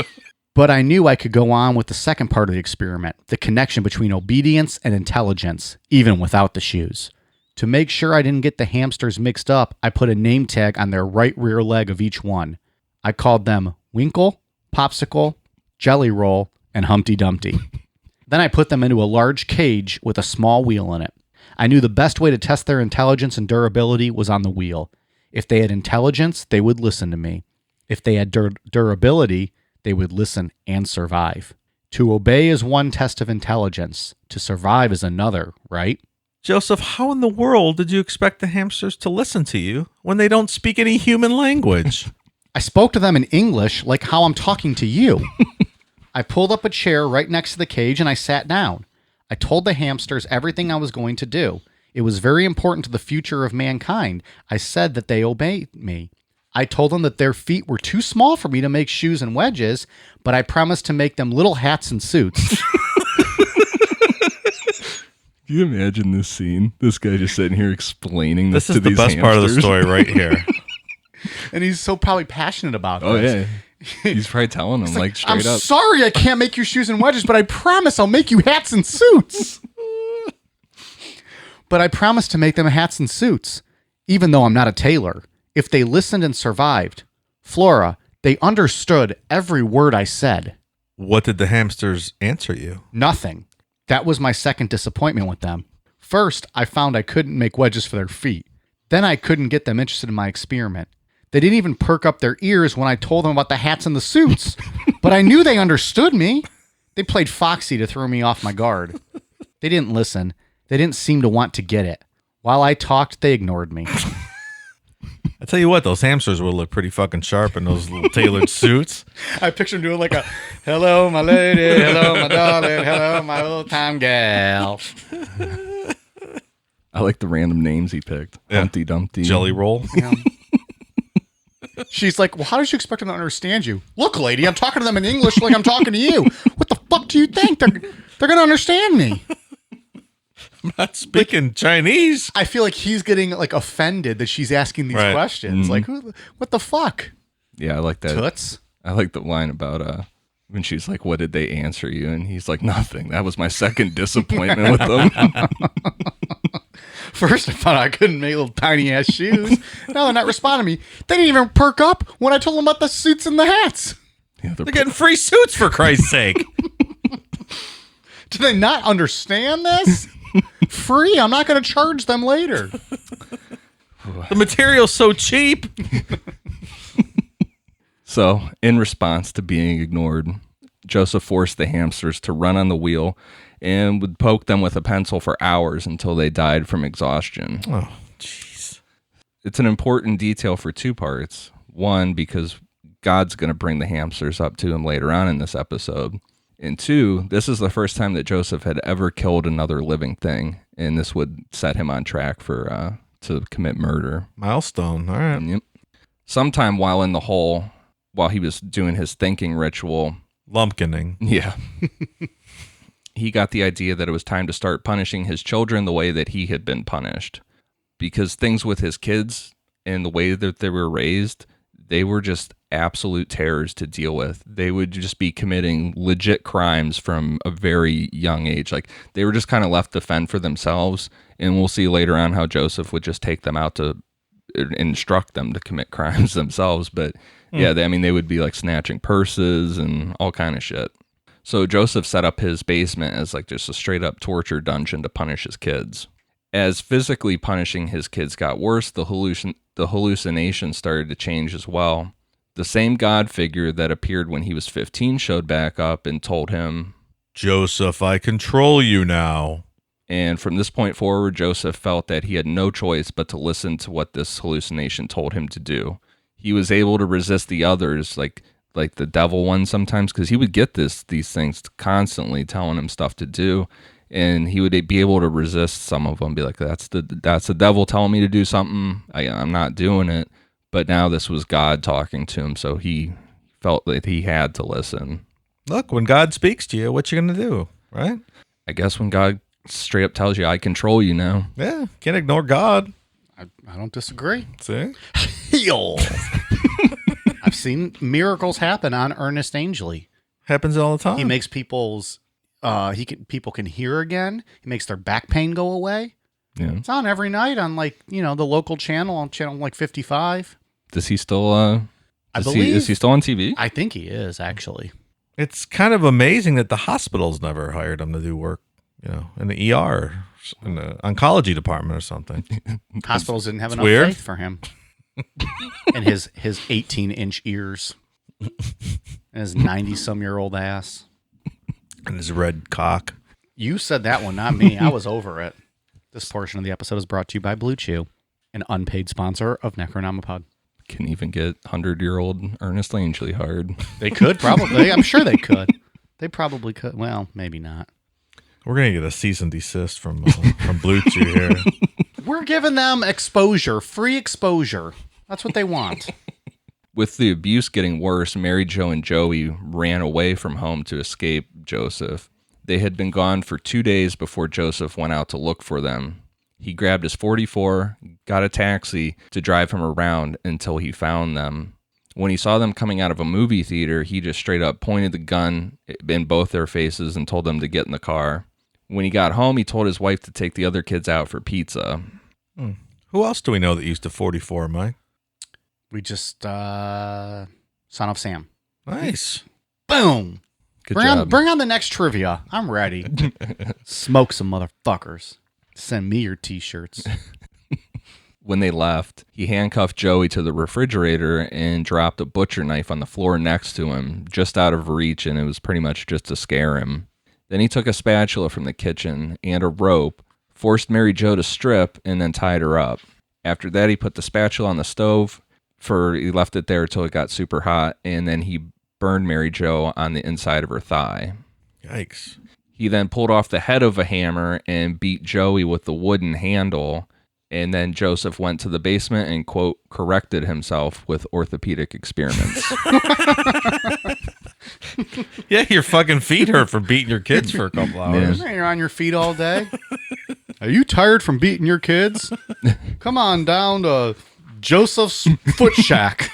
But I knew I could go on with the second part of the experiment, the connection between obedience and intelligence, even without the shoes. To make sure I didn't get the hamsters mixed up, I put a name tag on their right rear leg of each one. I called them Winkle, Popsicle, Jelly Roll, and Humpty Dumpty. Then I put them into a large cage with a small wheel in it. I knew the best way to test their intelligence and durability was on the wheel. If they had intelligence, they would listen to me. If they had durability, they would listen and survive. To obey is one test of intelligence. To survive is another, right? Joseph, how in the world did you expect the hamsters to listen to you when they don't speak any human language? I spoke to them in English like how I'm talking to you. I pulled up a chair right next to the cage and I sat down. I told the hamsters everything I was going to do. It was very important to the future of mankind. I said that they obeyed me. I told them that their feet were too small for me to make shoes and wedges, but I promised to make them little hats and suits. Can you imagine this scene? This guy just sitting here explaining this to these This is the best part of the story right here. And he's so probably passionate about this. Oh, yeah. He's probably telling them, like, straight I'm up. sorry I can't make you shoes and wedges, but I promise I'll make you hats and suits. But I promise to make them hats and suits, even though I'm not a tailor. If they listened and survived, Flora, they understood every word I said. What did the hamsters answer you? Nothing. That was my second disappointment with them. First, I found I couldn't make wedges for their feet. Then I couldn't get them interested in my experiment. They didn't even perk up their ears when I told them about the hats and the suits. But I knew they understood me. They played foxy to throw me off my guard. They didn't listen. They didn't seem to want to get it. While I talked, they ignored me. I tell you what, those hamsters will look pretty fucking sharp in those little tailored suits. I picture him doing like a, hello, my lady, hello, my darling, hello, my old-time gal. I like the random names he picked. Yeah. Humpty Dumpty. Jelly roll. Yeah. She's like, well, how did you expect them to understand you? Look, lady, I'm talking to them in English like I'm talking to you. What the fuck do you think? They're going to understand me. I'm not speaking Chinese. I feel like he's getting like offended that she's asking these questions. Like, what the fuck? Yeah, I like that. Toots? I like the line about when she's like, what did they answer you? And he's like, nothing. That was my second disappointment with them. First, I found out I couldn't make little tiny ass shoes. Now they're not responding to me. They didn't even perk up when I told them about the suits and the hats. Yeah, They're getting free suits, for Christ's sake. Do they not understand this? Free? I'm not going to charge them later. The material's so cheap. So, in response to being ignored, Joseph forced the hamsters to run on the wheel and would poke them with a pencil for hours until they died from exhaustion. Oh, jeez. It's an important detail for two parts. One, because God's going to bring the hamsters up to him later on in this episode. And two, this is the first time that Joseph had ever killed another living thing, and this would set him on track for to commit murder. Milestone. All right. Yep. Sometime while in the hole, while he was doing his thinking ritual, Lumpkining. yeah, he got the idea that it was time to start punishing his children the way that he had been punished, because things with his kids and the way that they were raised, they were just absolute terrors to deal with. They would just be committing legit crimes from a very young age. Like, they were just kind of left to fend for themselves. And we'll see later on how Joseph would just take them out to instruct them to commit crimes themselves. But yeah, they would be like snatching purses and all kind of shit. So Joseph set up his basement as like just a straight up torture dungeon to punish his kids. As physically punishing his kids got worse, the hallucinations started to change as well. The same God figure that appeared when he was 15 showed back up and told him, Joseph, I control you now. And from this point forward, Joseph felt that he had no choice but to listen to what this hallucination told him to do. He was able to resist the others, like the devil one sometimes, because he would get these things constantly telling him stuff to do. And he would be able to resist some of them, be like, that's the devil telling me to do something. I'm not doing it. But now this was God talking to him, so he felt that he had to listen. Look, when God speaks to you, what you going to do, right? I guess when God straight up tells you, I control you now. Yeah, can't ignore God. I don't disagree. See? Heal. I've seen miracles happen on Ernest Angley. Happens all the time. He makes people's people can hear again. He makes their back pain go away. Yeah. It's on every night on the local channel, on channel like 55. Does he still I believe is he still on TV? I think he is, actually. It's kind of amazing that the hospitals never hired him to do work, in the ER, in the oncology department or something. Hospitals didn't have enough weird. faith for him. And his 18-inch ears. And his 90-some-year-old ass. And his red cock. You said that one, not me. I was over it. This portion of the episode is brought to you by Blue Chew, an unpaid sponsor of Necronomipod. Can even get 100-year-old Ernest Angley hard. They could, probably. I'm sure they could. They probably could. Well, maybe not. We're gonna get a cease and desist from Blue Chew here. We're giving them exposure, free exposure. That's what they want. With the abuse getting worse, Mary Jo and Joey ran away from home to escape Joseph. They had been gone for 2 days before Joseph went out to look for them. He grabbed his .44, got a taxi to drive him around until he found them. When he saw them coming out of a movie theater, he just straight up pointed the gun in both their faces and told them to get in the car. When he got home, he told his wife to take the other kids out for pizza. Who else do we know that used a 44, Mike? We just Son of Sam. Nice. Boom. Good bring job. on the next trivia. I'm ready. Smoke some motherfuckers. Send me your t-shirts. When they left, he handcuffed Joey to the refrigerator and dropped a butcher knife on the floor next to him, just out of reach, and it was pretty much just to scare him. Then he took a spatula from the kitchen and a rope, forced Mary Jo to strip, and then tied her up. After that, he put the spatula on the stove. He left it there until it got super hot, and then he burned Mary Jo on the inside of her thigh. Yikes. He then pulled off the head of a hammer and beat Joey with the wooden handle. And then Joseph went to the basement and, quote, corrected himself with orthopedic experiments. Yeah, your fucking feet hurt from beating your kids for a couple hours. You're on your feet all day. Are you tired from beating your kids? Come on down to Joseph's Foot Shack.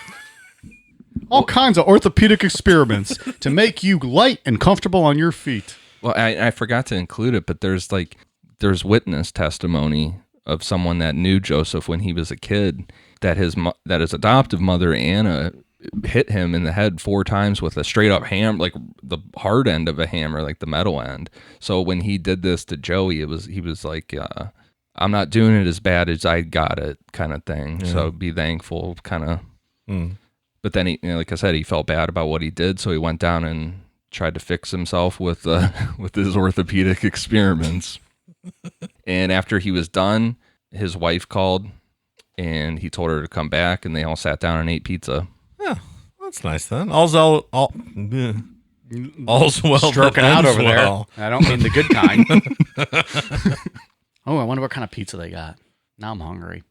All kinds of orthopedic experiments to make you light and comfortable on your feet. Well, I forgot to include it, but there's witness testimony of someone that knew Joseph when he was a kid, that his adoptive mother, Anna, hit him in the head 4 times with a straight up hammer, like the hard end of a hammer, like the metal end. So when he did this to Joey, he was like, I'm not doing it as bad as I got it, kind of thing. Yeah. So be thankful, kind of. But then he, like I said, he felt bad about what he did, so he went down and tried to fix himself with his orthopedic experiments. And after he was done, his wife called and he told her to come back, and they all sat down and ate pizza. Yeah, that's nice then. All's well Stroking that out ends over well. there. I don't mean the good kind. Oh, I wonder what kind of pizza they got. Now I'm hungry.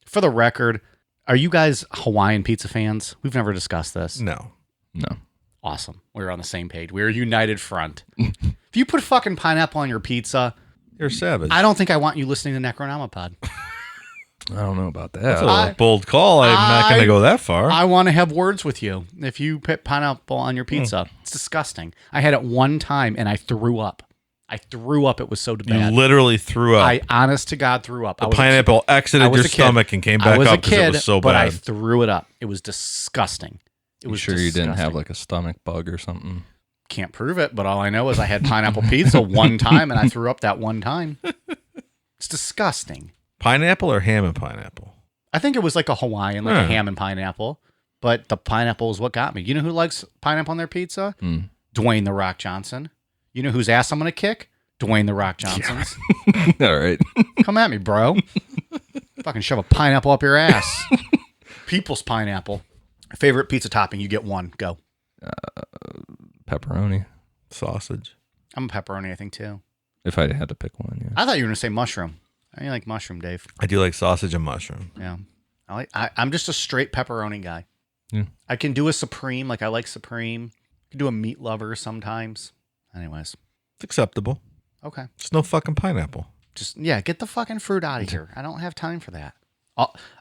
For the record, are you guys Hawaiian pizza fans? We've never discussed this. No. Awesome. We're on the same page. We're a united front. If you put fucking pineapple on your pizza, you're savage. I don't think I want you listening to Necronomipod. I don't know about that. That's a bold call. I'm not going to go that far. I want to have words with you. If you put pineapple on your pizza, it's disgusting. I had it one time and I threw up. It was so bad. You literally threw up. I, honest to God, threw up. The pineapple exited your stomach and came back up because it was so bad. But I threw it up. It was disgusting. It was sure disgusting. You didn't have like a stomach bug or something? Can't prove it, but all I know is I had pineapple pizza one time and I threw up that one time. It's disgusting. Pineapple or ham and pineapple? I think it was like a Hawaiian, like a ham and pineapple. But the pineapple is what got me. You know who likes pineapple on their pizza? Dwayne The Rock Johnson. You know whose ass I'm going to kick? Dwayne The Rock Johnson's. Yeah. All right. Come at me, bro. Fucking shove a pineapple up your ass. People's pineapple. Favorite pizza topping? You get one. Go. Pepperoni. Sausage. I'm a pepperoni, I think, too. If I had to pick one, yeah. I thought you were going to say mushroom. I like mushroom, Dave. I do like sausage and mushroom. Yeah. I'm just a straight pepperoni guy. Yeah. I can do a supreme, like I like supreme. I can do a meat lover sometimes. Anyways. It's acceptable. Okay. Just no fucking pineapple. Get the fucking fruit out of here. I don't have time for that.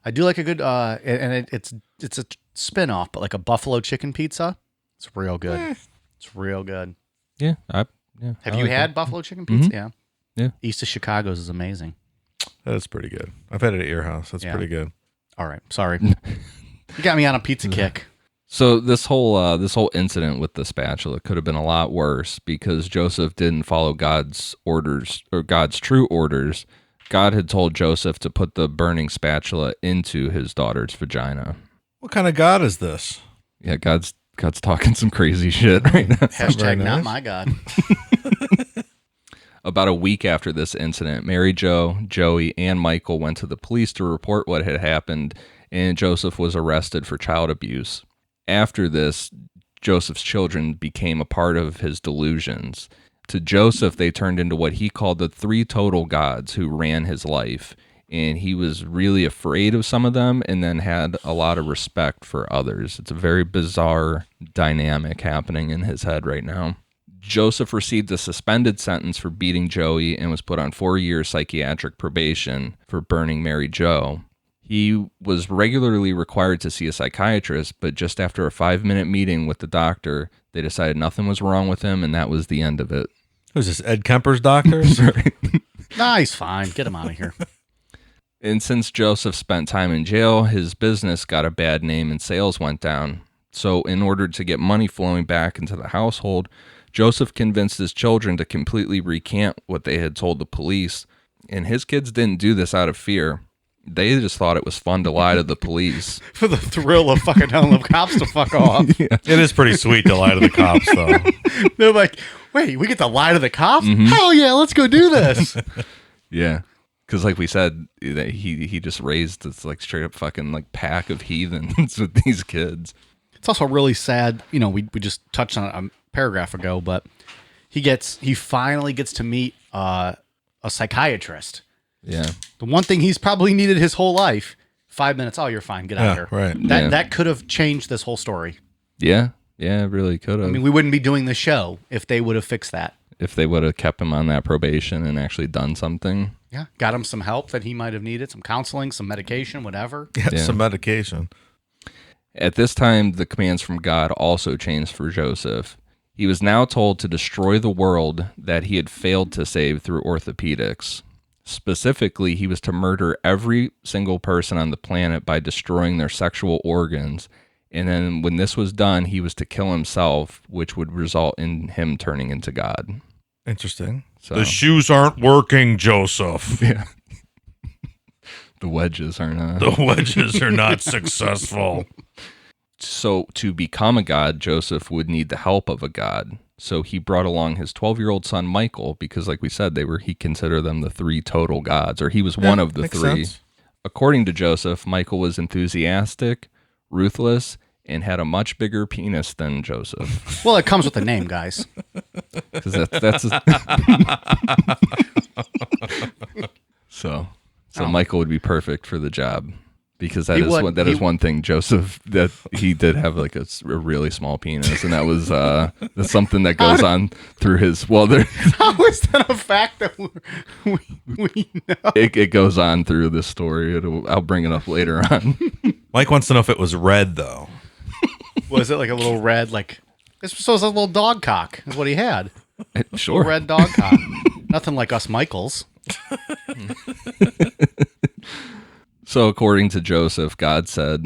I do like a good, and it's a spin-off, but like a buffalo chicken pizza. It's real good. It's real good. Yeah. Have you had buffalo chicken pizza? Mm-hmm. Yeah. Yeah. East of Chicago's is amazing. That's pretty good. I've had it at your house. That's pretty good. All right. Sorry. You got me on a pizza kick. So this whole incident with the spatula could have been a lot worse because Joseph didn't follow God's orders or God's true orders. God had told Joseph to put the burning spatula into his daughter's vagina. What kind of God is this? Yeah, God's talking some crazy shit right now. Hashtag not my God. About a week after this incident, Mary Jo, Joey, and Michael went to the police to report what had happened, and Joseph was arrested for child abuse. After this, Joseph's children became a part of his delusions. To Joseph, they turned into what he called the three total gods who ran his life. And he was really afraid of some of them and then had a lot of respect for others. It's a very bizarre dynamic happening in his head right now. Joseph received a suspended sentence for beating Joey and was put on 4 years psychiatric probation for burning Mary Jo. He was regularly required to see a psychiatrist, but just after a 5-minute meeting with the doctor, they decided nothing was wrong with him, and that was the end of it. Who's this, Ed Kemper's doctors? Nah, he's fine. Get him out of here. And since Joseph spent time in jail, his business got a bad name and sales went down. So in order to get money flowing back into the household, Joseph convinced his children to completely recant what they had told the police. And his kids didn't do this out of fear. They just thought it was fun to lie to the police. For the thrill of fucking telling the cops to fuck off. Yeah. It is pretty sweet to lie to the cops, though. They're like, wait, we get to lie to the cops? Mm-hmm. Hell yeah, let's go do this. Yeah. Because like we said, he just raised this like straight up fucking like pack of heathens with these kids. It's also really sad. You know, we just touched on it a paragraph ago, but he finally gets to meet a psychiatrist. Yeah. The one thing he's probably needed his whole life. 5 minutes. Oh, you're fine. Get out of here. Right. That could have changed this whole story. Yeah. Yeah, it really could have. I mean, we wouldn't be doing the show if they would have fixed that. If they would have kept him on that probation and actually done something. Yeah. Got him some help that he might have needed, some counseling, some medication, whatever. Yeah, some medication. At this time, the commands from God also changed for Joseph. He was now told to destroy the world that he had failed to save through orthopedics. Specifically, he was to murder every single person on the planet by destroying their sexual organs. And then when this was done, he was to kill himself, which would result in him turning into God. Interesting. So, The shoes aren't working, Joseph. yeah. The wedges are not. The wedges are not successful. So to become a god, Joseph would need the help of a god. So he brought along his 12-year-old son, Michael, because like we said, he considered them the three total gods, or he was one of the three. Sense. According to Joseph, Michael was enthusiastic, ruthless, and had a much bigger penis than Joseph. Well, it comes with the name, guys. Because that's so Michael would be perfect for the job. Because that is one thing Joseph, that he did have like a really small penis, and that was that's something that goes on through his. Well, How is that a fact that we know? it goes on through this story. I'll bring it up later on. Mike wants to know if it was red, though. Was it like a little red, like so? It was a little dog cock. Is what he had. Sure, Little red dog cock. Nothing like us, Michaels. So according to Joseph, God said,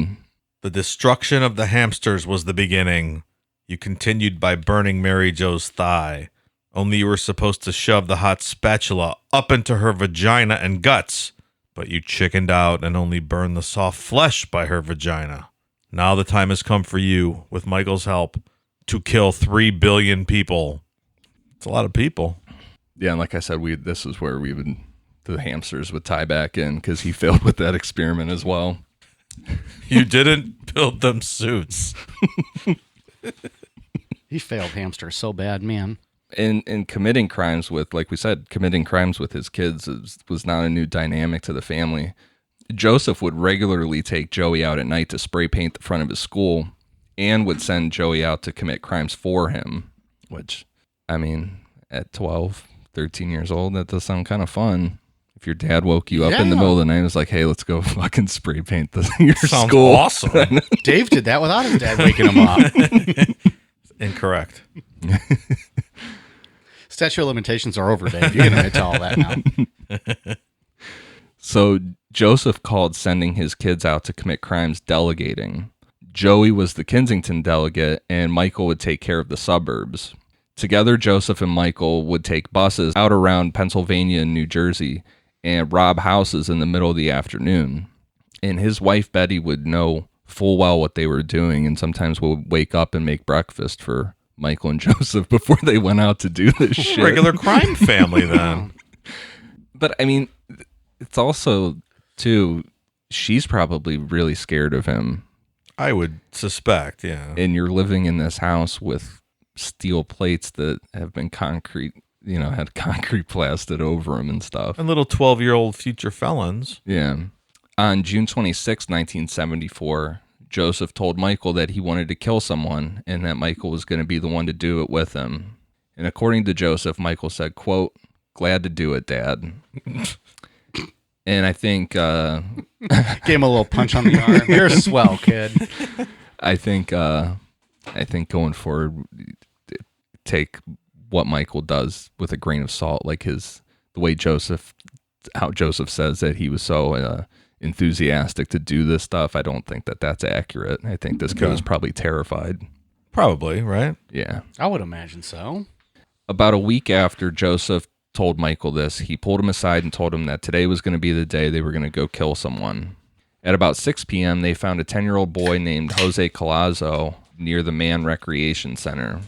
The destruction of the hamsters was the beginning. You continued by burning Mary Jo's thigh. Only you were supposed to shove the hot spatula up into her vagina and guts, but you chickened out and only burned the soft flesh by her vagina. Now the time has come for you, with Michael's help, to kill 3 billion people. It's a lot of people. yeah, and like I said, this is where the hamsters would tie back in, because he failed with that experiment as well. You didn't build them suits. He failed hamsters so bad, man. In committing crimes with, like we said, committing crimes with his kids was not a new dynamic to the family. Joseph would regularly take Joey out at night to spray paint the front of his school, and would send Joey out to commit crimes for him, which, I mean, at 12, 13 years old, that does sound kind of fun. If your dad woke you up in the middle of the night and was like, hey, let's go fucking spray paint your Sounds school. awesome. Dave did that without his dad waking him up. Incorrect. Statute of limitations are over, Dave. You're going to tell all that now. So Joseph called sending his kids out to commit crimes delegating. Joey was the Kensington delegate, and Michael would take care of the suburbs. Together, Joseph and Michael would take buses out around Pennsylvania and New Jersey and rob houses in the middle of the afternoon. And his wife, Betty, would know full well what they were doing, and sometimes would wake up and make breakfast for Michael and Joseph before they went out to do this shit. Regular crime family, then. But, I mean, it's also, too, she's probably really scared of him. I would suspect, yeah. And you're living in this house with steel plates that have been concrete, had concrete plastered over them and stuff. And little 12-year-old future felons. Yeah. On June 26, 1974, Joseph told Michael that he wanted to kill someone and that Michael was going to be the one to do it with him. And according to Joseph, Michael said, quote, "Glad to do it, Dad." And I think... Gave him a little punch on the arm. You're swell, kid. I think going forward, take what Michael does with a grain of salt, like the way how Joseph says that he was so enthusiastic to do this stuff. I don't think that that's accurate. I think this kid was probably terrified. Probably, right? Yeah. I would imagine so. About a week after Joseph told Michael this, he pulled him aside and told him that today was going to be the day they were going to go kill someone. At about 6 p.m., they found a 10-year-old boy named Jose Kallinger near the Man Recreation Center.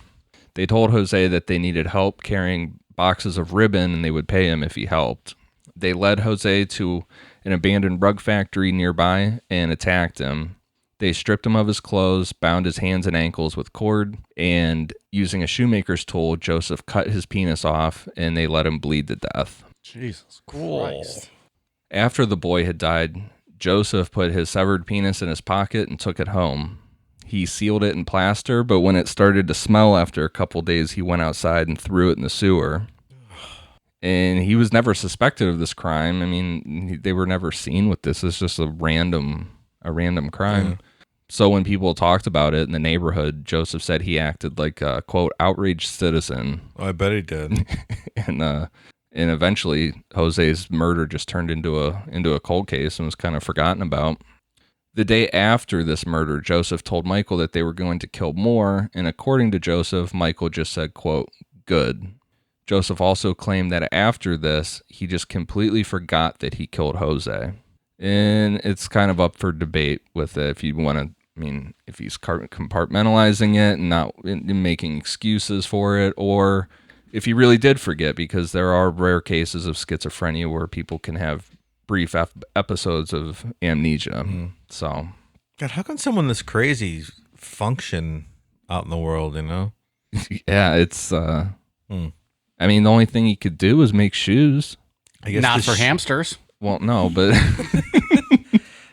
They told Jose that they needed help carrying boxes of ribbon and they would pay him if he helped. They led Jose to an abandoned rug factory nearby and attacked him. They stripped him of his clothes, bound his hands and ankles with cord, and using a shoemaker's tool, Joseph cut his penis off and they let him bleed to death. Jesus Christ. After the boy had died, Joseph put his severed penis in his pocket and took it home. He sealed it in plaster, but when it started to smell after a couple days, he went outside and threw it in the sewer. And he was never suspected of this crime. I mean, they were never seen with this. It's just a random crime. Yeah. So when people talked about it in the neighborhood, Joseph said he acted like a, quote, outraged citizen. I bet he did. And eventually Jose's murder just turned into a cold case and was kind of forgotten about. The day after this murder, Joseph told Michael that they were going to kill more, and according to Joseph, Michael just said, quote, "Good." Joseph also claimed that after this, he just completely forgot that he killed Jose. And it's kind of up for debate with it if you want to, if he's compartmentalizing it and not making excuses for it, or if he really did forget, because there are rare cases of schizophrenia where people can have brief episodes of amnesia. So, God, how can someone this crazy function out in the world, Yeah, it's, the only thing he could do is make shoes. I guess not for hamsters. Well, no, but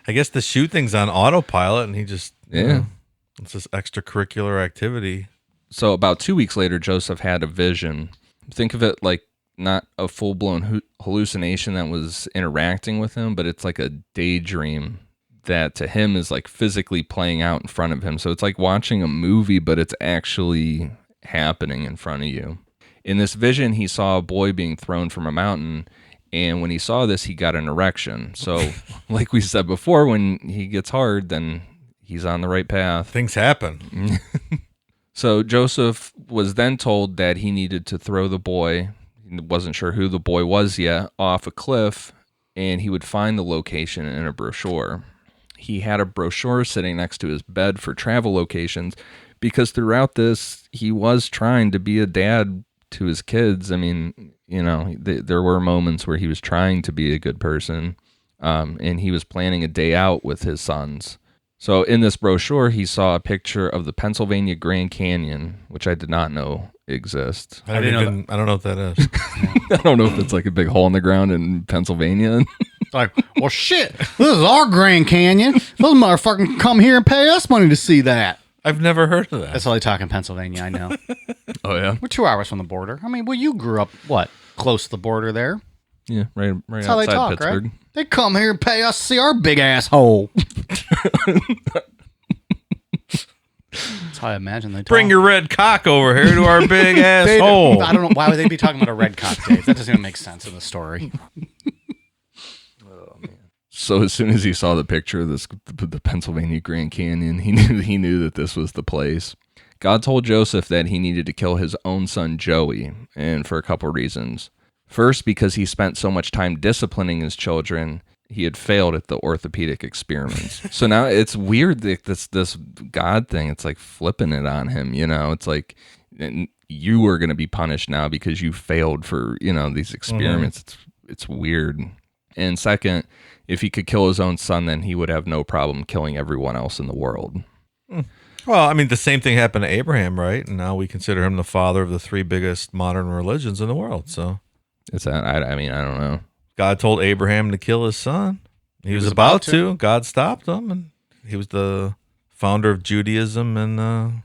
I guess the shoe thing's on autopilot and he just, it's this extracurricular activity. So about 2 weeks later, Joseph had a vision. Think of it like not a full-blown hallucination that was interacting with him, but it's like a daydream that to him is like physically playing out in front of him. So it's like watching a movie, but it's actually happening in front of you. In this vision, he saw a boy being thrown from a mountain, and when he saw this, he got an erection. So like we said before, when he gets hard, then he's on the right path. Things happen. So Joseph was then told that he needed to throw the boy, he wasn't sure who the boy was yet, off a cliff, and he would find the location in a brochure. He had a brochure sitting next to his bed for travel locations because throughout this, he was trying to be a dad to his kids. There were moments where he was trying to be a good person, and he was planning a day out with his sons. So in this brochure, he saw a picture of the Pennsylvania Grand Canyon, which I did not know exists. I don't know what that is. I don't know if it's like a big hole in the ground in Pennsylvania. It's like, well, shit, this is our Grand Canyon. Those motherfuckers come here and pay us money to see that. I've never heard of that. That's how they talk in Pennsylvania, I know. Oh, yeah? We're 2 hours from the border. You grew up, close to the border there? Yeah, right That's outside how they talk, Pittsburgh. right? They come here and pay us to see our big asshole. That's how I imagine they talk. Bring your red cock over here to our big asshole. I don't know. Why would they be talking about a red cock, Dave? That doesn't even make sense in the story. Oh, man. So as soon as he saw the picture of the Pennsylvania Grand Canyon, he knew that this was the place. God told Joseph that he needed to kill his own son, Joey, and for a couple reasons. First, because he spent so much time disciplining his children, he had failed at the orthopedic experiments. So now it's weird that this God thing, it's like flipping it on him, It's like you are going to be punished now because you failed for, these experiments. It's weird. And second, if he could kill his own son, then he would have no problem killing everyone else in the world. Well, I mean, the same thing happened to Abraham, right? And now we consider him the father of the 3 biggest modern religions in the world. So It's that, I mean, I don't know. God told Abraham to kill his son. He was about to. God stopped him, and he was the founder of Judaism and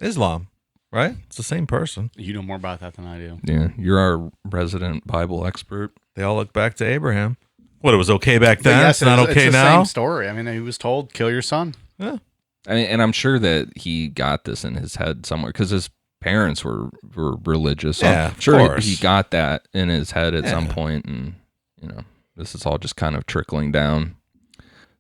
Islam, right? It's the same person. You know more about that than I do. Yeah, you're our resident Bible expert. They all look back to Abraham. What, it was okay back But then? yes, it's not okay it's the now? same story. I mean, he was told, kill your son. Yeah. I mean, and I'm sure that he got this in his head somewhere because his parents were religious. So Yeah, I'm of sure course. he got that in his head at some Yeah. point, and this is all just kind of trickling down.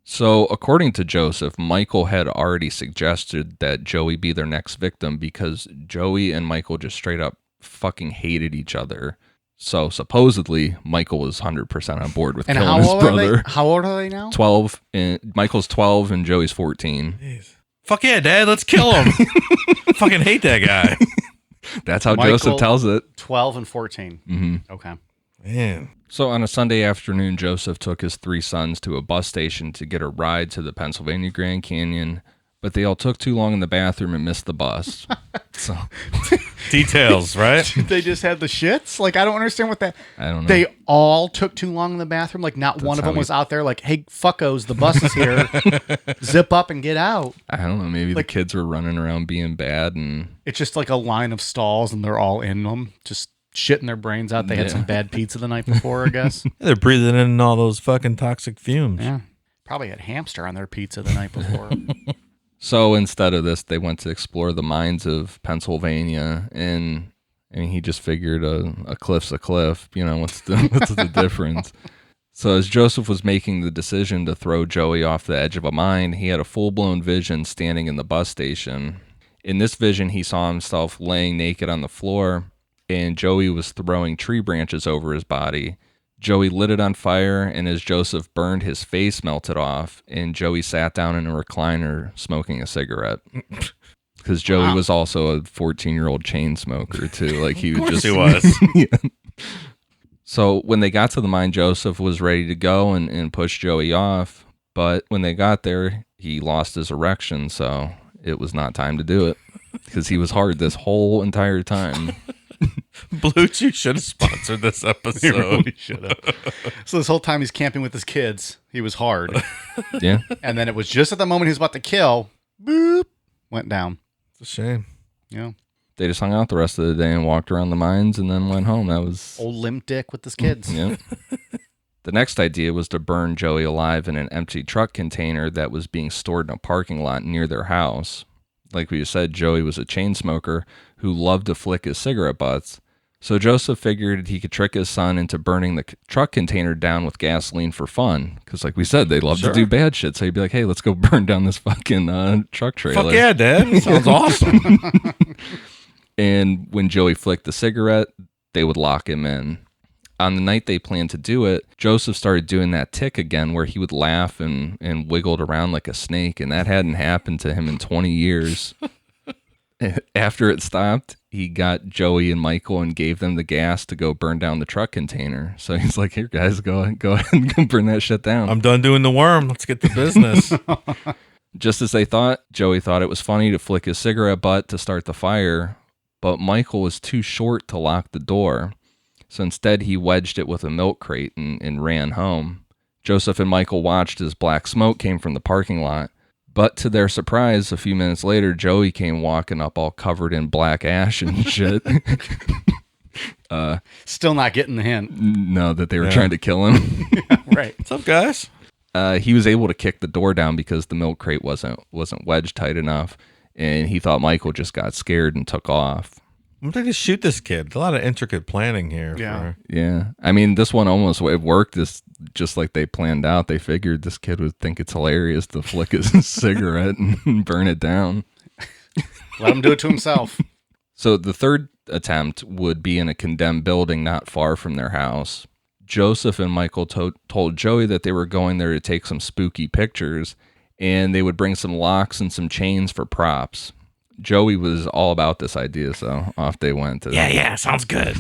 So, according to Joseph, Michael had already suggested that Joey be their next victim because Joey and Michael just straight up fucking hated each other. So, supposedly, Michael was 100% on board with And killing how his old brother. are they? How old are they now? 12, and Michael's 12 and Joey's 14. Jeez. Fuck yeah, Dad, let's kill him. Fucking hate that guy. That's how Michael- Joseph tells it. 12 and 14. Mm-hmm. Okay. Man. So on a Sunday afternoon, Joseph took his 3 sons to a bus station to get a ride to the Pennsylvania Grand Canyon, but they all took too long in the bathroom and missed the bus. So Details, right? They just had the shits? Like, I don't understand what that... I don't know. They all took too long in the bathroom? Like, not one of how them was out there like, hey, fuckos, the bus is here. Zip up and get out. I don't know. Maybe the kids were running around being bad, and It's just like a line of stalls, and they're all in them, just shitting their brains out. They had some bad pizza the night before, I guess. They're breathing in all those fucking toxic fumes. Yeah. Probably had hamster on their pizza the night before. so instead of this, they went to explore the mines of Pennsylvania, and I mean, he just figured a cliff's a cliff. What's the difference? So as Joseph was making the decision to throw Joey off the edge of a mine, he had a full-blown vision standing in the bus station. In this vision, he saw himself laying naked on the floor, and Joey was throwing tree branches over his body. Joey lit it on fire, and as Joseph burned, his face melted off, and Joey sat down in a recliner smoking a cigarette. Because Joey was also a 14-year-old chain smoker, too. Like, he would just... he was. Yeah. So when they got to the mine, Joseph was ready to go and push Joey off, but when they got there, he lost his erection, so it was not time to do it, because he was hard this whole entire time. Blue Chew should have sponsored this episode. He really should have. So this whole time he's camping with his kids. He was hard. Yeah. And then it was just at the moment he was about to kill, boop, went down. It's a shame. Yeah. They just hung out the rest of the day and walked around the mines and then went home. That was... Old limp dick with his kids. Yeah. The next idea was to burn Joey alive in an empty truck container that was being stored in a parking lot near their house. Like we said, Joey was a chain smoker who loved to flick his cigarette butts. So Joseph figured he could trick his son into burning the truck container down with gasoline for fun. Because like we said, they love to do bad shit. So he'd be like, hey, let's go burn down this fucking truck trailer. Fuck yeah, Dad. Sounds awesome. And when Joey flicked the cigarette, they would lock him in. On the night they planned to do it, Joseph started doing that tick again where he would laugh and wiggled around like a snake, and that hadn't happened to him in 20 years. After it stopped, he got Joey and Michael and gave them the gas to go burn down the truck container. So he's like, here, guys, go ahead and go burn that shit down. I'm done doing the worm. Let's get to business. Just as they thought, Joey thought it was funny to flick his cigarette butt to start the fire, but Michael was too short to lock the door. So instead, he wedged it with a milk crate and ran home. Joseph and Michael watched as black smoke came from the parking lot. But to their surprise, a few minutes later, Joey came walking up all covered in black ash and shit. Still not getting the hint. No, that they were trying to kill him. Right. What's up, guys? He was able to kick the door down because the milk crate wasn't wedged tight enough. And he thought Michael just got scared and took off. I'm going to shoot this kid. A lot of intricate planning here. Yeah. Yeah. I mean, this one almost it worked just like they planned out. They figured this kid would think it's hilarious to flick his cigarette and burn it down. Let him do it to himself. So the third attempt would be in a condemned building not far from their house. Joseph and Michael told Joey that they were going there to take some spooky pictures, and they would bring some locks and some chains for props. Joey was all about this idea, so off they went. Yeah, sounds good.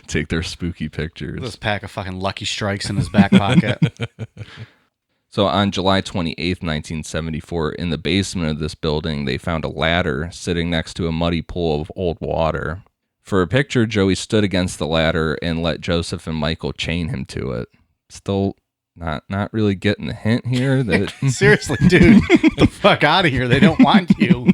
take their spooky pictures. This pack of fucking Lucky Strikes in his back pocket. So on July 28th, 1974, in the basement of this building, they found a ladder sitting next to a muddy pool of old water. For a picture, Joey stood against the ladder and let Joseph and Michael chain him to it. Still not really getting the hint here that Seriously, dude, get the fuck out of here. They don't want you.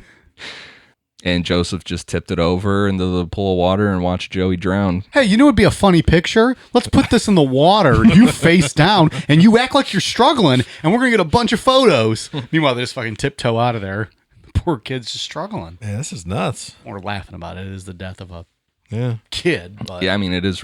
And Joseph just tipped it over into the pool of water and watched Joey drown. Hey, you know what would be a funny picture? Let's put this in the water. You face down, and you act like you're struggling, and we're going to get a bunch of photos. Meanwhile, they just fucking tiptoe out of there. The poor kid's just struggling. Yeah, this is nuts. We're laughing about it. It is the death of a Yeah. kid. But Yeah, I mean, it's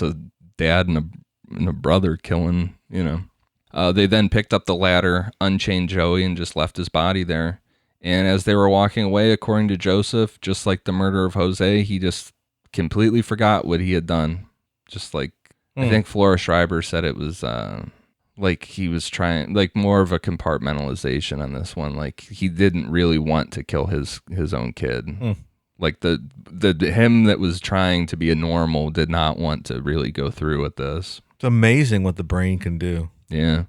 a dad and a brother killing, They then picked up the ladder, unchained Joey, and just left his body there. And as they were walking away, according to Joseph, just like the murder of Jose, he just completely forgot what he had done. Just like, I think Flora Schreiber said it was like he was trying, like more of a compartmentalization on this one. Like he didn't really want to kill his own kid. Like the him that was trying to be a normal did not want to really go through with this. It's amazing what the brain can do. Yeah.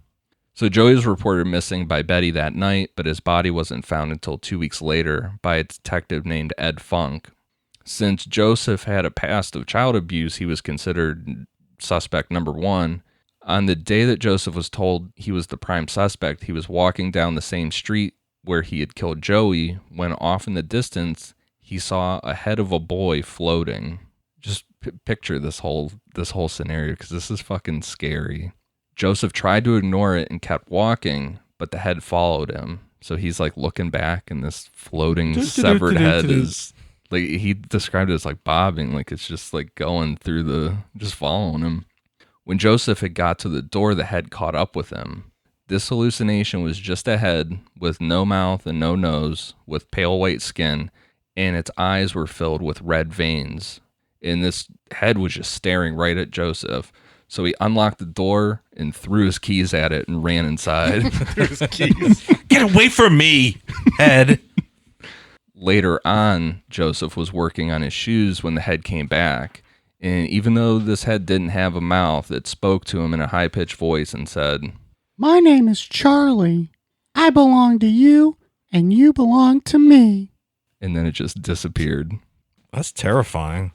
So Joey was reported missing by Betty that night, but his body wasn't found until 2 weeks later by a detective named Ed Funk. Since Joseph had a past of child abuse, he was considered suspect number one. On the day that Joseph was told he was the prime suspect, he was walking down the same street where he had killed Joey when off in the distance, he saw a head of a boy floating. Just picture this whole scenario because this is fucking scary. Joseph tried to ignore it and kept walking, but the head followed him. So he's like looking back and this floating severed head is like, he described it as like bobbing, like it's just like going through just following him. When Joseph had got to the door, the head caught up with him. This hallucination was just a head with no mouth and no nose, with pale white skin, and its eyes were filled with red veins. And this head was just staring right at Joseph. So he unlocked the door and threw his keys at it and ran inside. threw his keys. Get away from me, head. Later on, Joseph was working on his shoes when the head came back. And even though this head didn't have a mouth, it spoke to him in a high-pitched voice and said, "My name is Charlie. I belong to you, and you belong to me." And then it just disappeared. That's terrifying.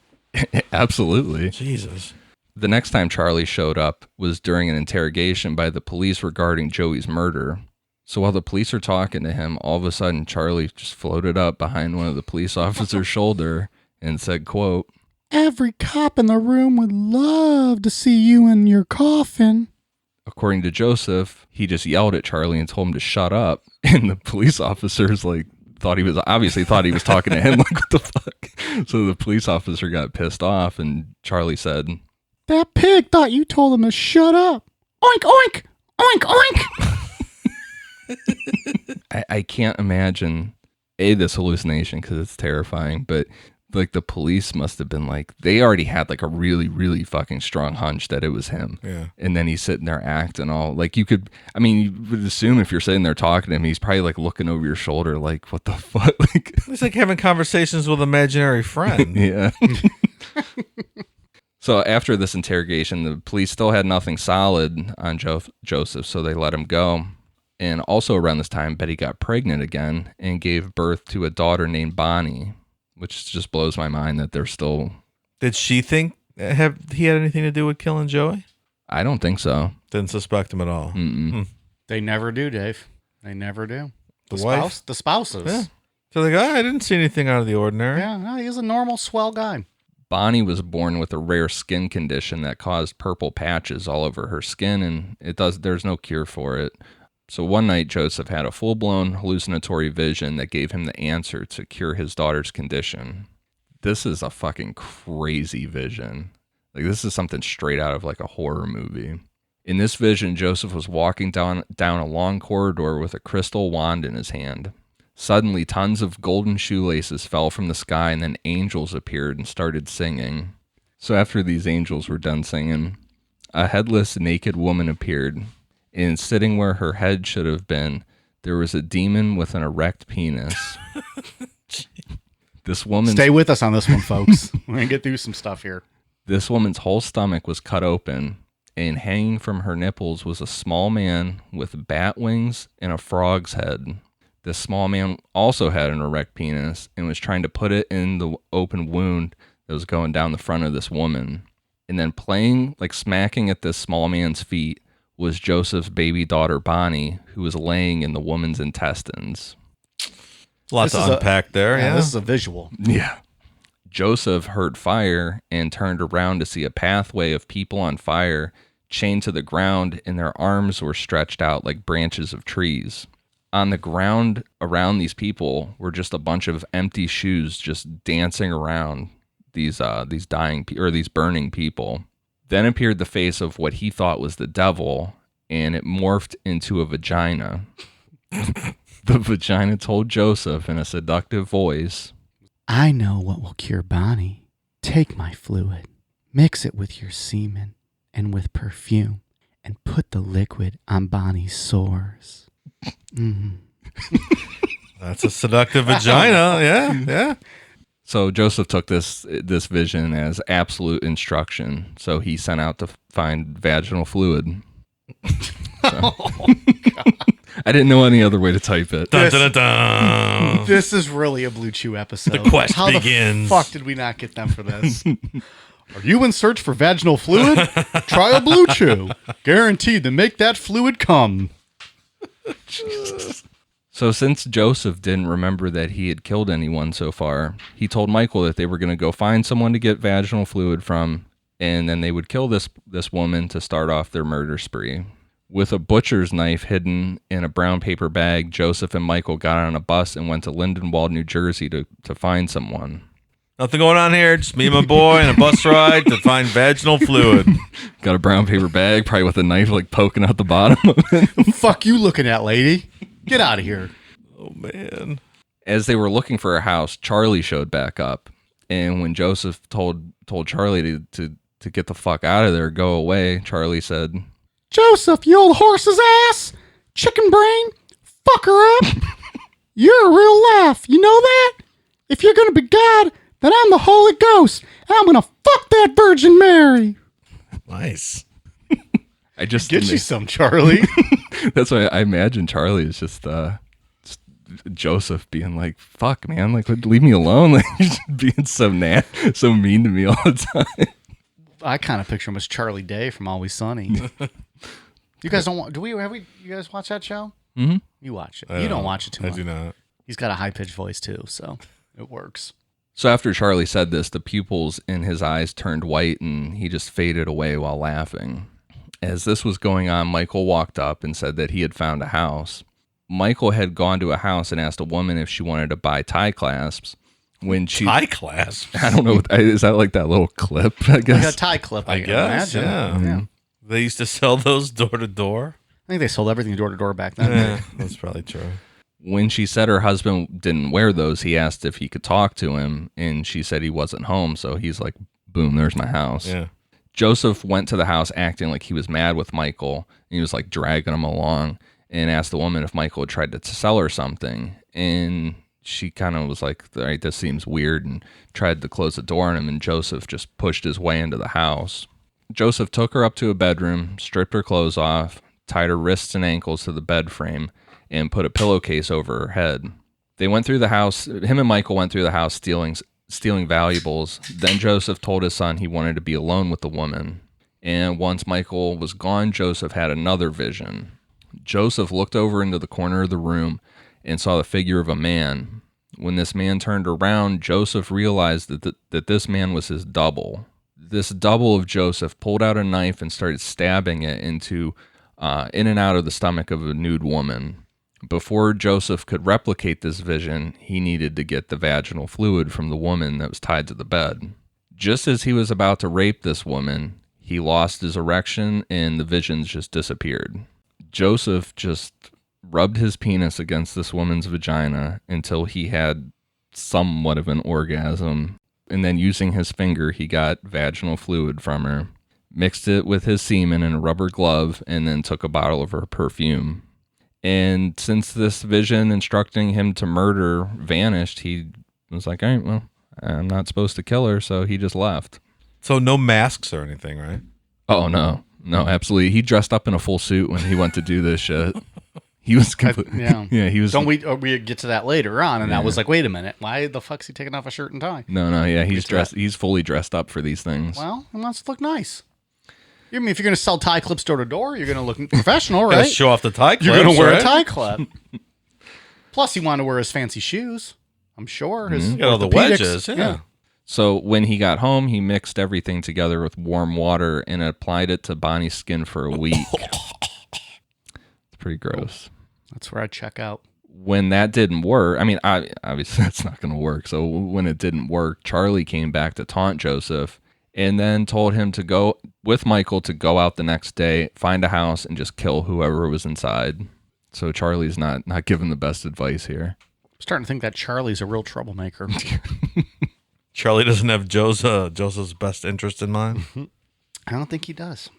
Absolutely. Jesus. The next time Charlie showed up was during an interrogation by the police regarding Joey's murder. So while the police are talking to him, all of a sudden Charlie just floated up behind one of the police officers' shoulder and said, quote, "Every cop in the room would love to see you in your coffin." According to Joseph, he just yelled at Charlie and told him to shut up. And the police officers thought he was talking to him. Like, what the fuck? So the police officer got pissed off and Charlie said, "That pig thought you told him to shut up. Oink, oink, oink, oink." I can't imagine this hallucination because it's terrifying, but like the police must have been like, they already had like a really, really fucking strong hunch that it was him. Yeah. And then he's sitting there acting all like you would assume if you're sitting there talking to him, he's probably like looking over your shoulder, like, what the fuck? Like, It's like having conversations with an imaginary friend. yeah. So after this interrogation, the police still had nothing solid on Joseph, so they let him go. And also around this time, Betty got pregnant again and gave birth to a daughter named Bonnie, which just blows my mind that they're still... Did she think he had anything to do with killing Joey? I don't think so. Didn't suspect him at all. They never do, Dave. They never do. The wife? The spouses. Yeah. So they go, I didn't see anything out of the ordinary. Yeah, no, he's a normal, swell guy. Bonnie was born with a rare skin condition that caused purple patches all over her skin, and there's no cure for it. So one night, Joseph had a full-blown hallucinatory vision that gave him the answer to cure his daughter's condition. This is a fucking crazy vision. Like, this is something straight out of like a horror movie. In this vision, Joseph was walking down a long corridor with a crystal wand in his hand. Suddenly, tons of golden shoelaces fell from the sky, and then angels appeared and started singing. So after these angels were done singing, a headless, naked woman appeared. And sitting where her head should have been, there was a demon with an erect penis. This woman... Stay with us on this one, folks. We're going to get through some stuff here. This woman's whole stomach was cut open, and hanging from her nipples was a small man with bat wings and a frog's head. This small man also had an erect penis and was trying to put it in the open wound that was going down the front of this woman. And then smacking at this small man's feet was Joseph's baby daughter, Bonnie, who was laying in the woman's intestines. Lots to unpack there. Yeah, this is a visual. Yeah. Joseph heard fire and turned around to see a pathway of people on fire chained to the ground, and their arms were stretched out like branches of trees. On the ground around these people were just a bunch of empty shoes just dancing around these burning people. Then appeared the face of what he thought was the devil, and it morphed into a vagina. The vagina told Joseph in a seductive voice, I know what will cure Bonnie. Take my fluid, mix it with your semen and with perfume, and put the liquid on Bonnie's sores. Mm-hmm. That's a seductive vagina. Yeah. So Joseph took this vision as absolute instruction. So he sent out to find vaginal fluid. So. I didn't know any other way to type it. Dun, dun, dun, dun. This is really a Blue Chew episode. The quest How begins. The fuck did we not get them for this? Are you in search for vaginal fluid? Try a Blue Chew. Guaranteed to make that fluid come. Jesus. So since Joseph didn't remember that he had killed anyone so far, he told Michael that they were going to go find someone to get vaginal fluid from, and then they would kill this woman to start off their murder spree. With a butcher's knife hidden in a brown paper bag, Joseph and Michael got on a bus and went to Lindenwold, New Jersey to find someone. Nothing going on here. Just me and my boy and a bus ride to find vaginal fluid. Got a brown paper bag, probably with a knife like poking out the bottom of it. Fuck you looking at, lady. Get out of here. Oh, man. As they were looking for a house, Charlie showed back up. And when Joseph told Charlie to get the fuck out of there, go away, Charlie said, Joseph, you old horse's ass, chicken brain, fuck her up. You're a real laugh, you know that? If you're going to be God, then I'm the Holy Ghost, and I'm going to fuck that Virgin Mary. Nice. I just Get you some, Charlie. That's why I imagine Charlie is just Joseph being like, fuck, man, like, leave me alone. Like, he's just being so mean to me all the time. I kind of picture him as Charlie Day from Always Sunny. You guys don't want? You guys watch that show? Mm-hmm. You watch it. You don't watch it too much. I do not. He's got a high pitched voice too, so it works. So after Charlie said this, the pupils in his eyes turned white and he just faded away while laughing. As this was going on, Michael walked up and said that he had found a house. Michael had gone to a house and asked a woman if she wanted to buy tie clasps. Tie clasps? I don't know. Is that like that little clip, I guess? Like a tie clip, I guess, imagine. Yeah. They used to sell those door to door. I think they sold everything door to door back then. Yeah, that's probably true. When she said her husband didn't wear those, he asked if he could talk to him, and she said he wasn't home. So he's like, boom, there's my house. Yeah. Joseph went to the house acting like he was mad with Michael. And he was like dragging him along and asked the woman if Michael had tried to sell her something. And she kind of was like, all right, this seems weird, and tried to close the door on him. And Joseph just pushed his way into the house. Joseph took her up to a bedroom, stripped her clothes off, tied her wrists and ankles to the bed frame, and put a pillowcase over her head. They went through the house. Him and Michael went through the house stealing valuables. Then Joseph told his son he wanted to be alone with the woman. And once Michael was gone, Joseph had another vision. Joseph looked over into the corner of the room and saw the figure of a man. When this man turned around, Joseph realized that this man was his double. This double of Joseph pulled out a knife and started stabbing it in and out of the stomach of a nude woman. Before Joseph could replicate this vision, he needed to get the vaginal fluid from the woman that was tied to the bed. Just as he was about to rape this woman, he lost his erection and the visions just disappeared. Joseph just rubbed his penis against this woman's vagina until he had somewhat of an orgasm. And then using his finger, he got vaginal fluid from her, mixed it with his semen in a rubber glove, and then took a bottle of her perfume. And since this vision instructing him to murder vanished, he was like, all right, well, I'm not supposed to kill her, so he just left. So no masks or anything, right? Oh, no. No, absolutely. He dressed up in a full suit when he went to do this shit. He was completely... Yeah, he was... Don't we get to that later on, and I was like, wait a minute. Why the fuck's he taking off a shirt and tie? No, yeah, he's dressed. He's fully dressed up for these things. Well, he wants to look nice. I mean, if you're going to sell tie clips door to door, you're going to look professional, right? Show off the tie clips. You're going to wear right? a tie clip. Plus, he wanted to wear his fancy shoes. I'm sure. His Got all the wedges. Yeah. So when he got home, he mixed everything together with warm water and applied it to Bonnie's skin for a week. It's pretty gross. That's where I check out. When that didn't work, I mean, obviously that's not going to work. So when it didn't work, Charlie came back to taunt Joseph and then told him to go with Michael to go out the next day, find a house, and just kill whoever was inside. So Charlie's not giving the best advice here. I'm starting to think that Charlie's a real troublemaker. Charlie doesn't have Joseph's best interest in mind. I don't think he does.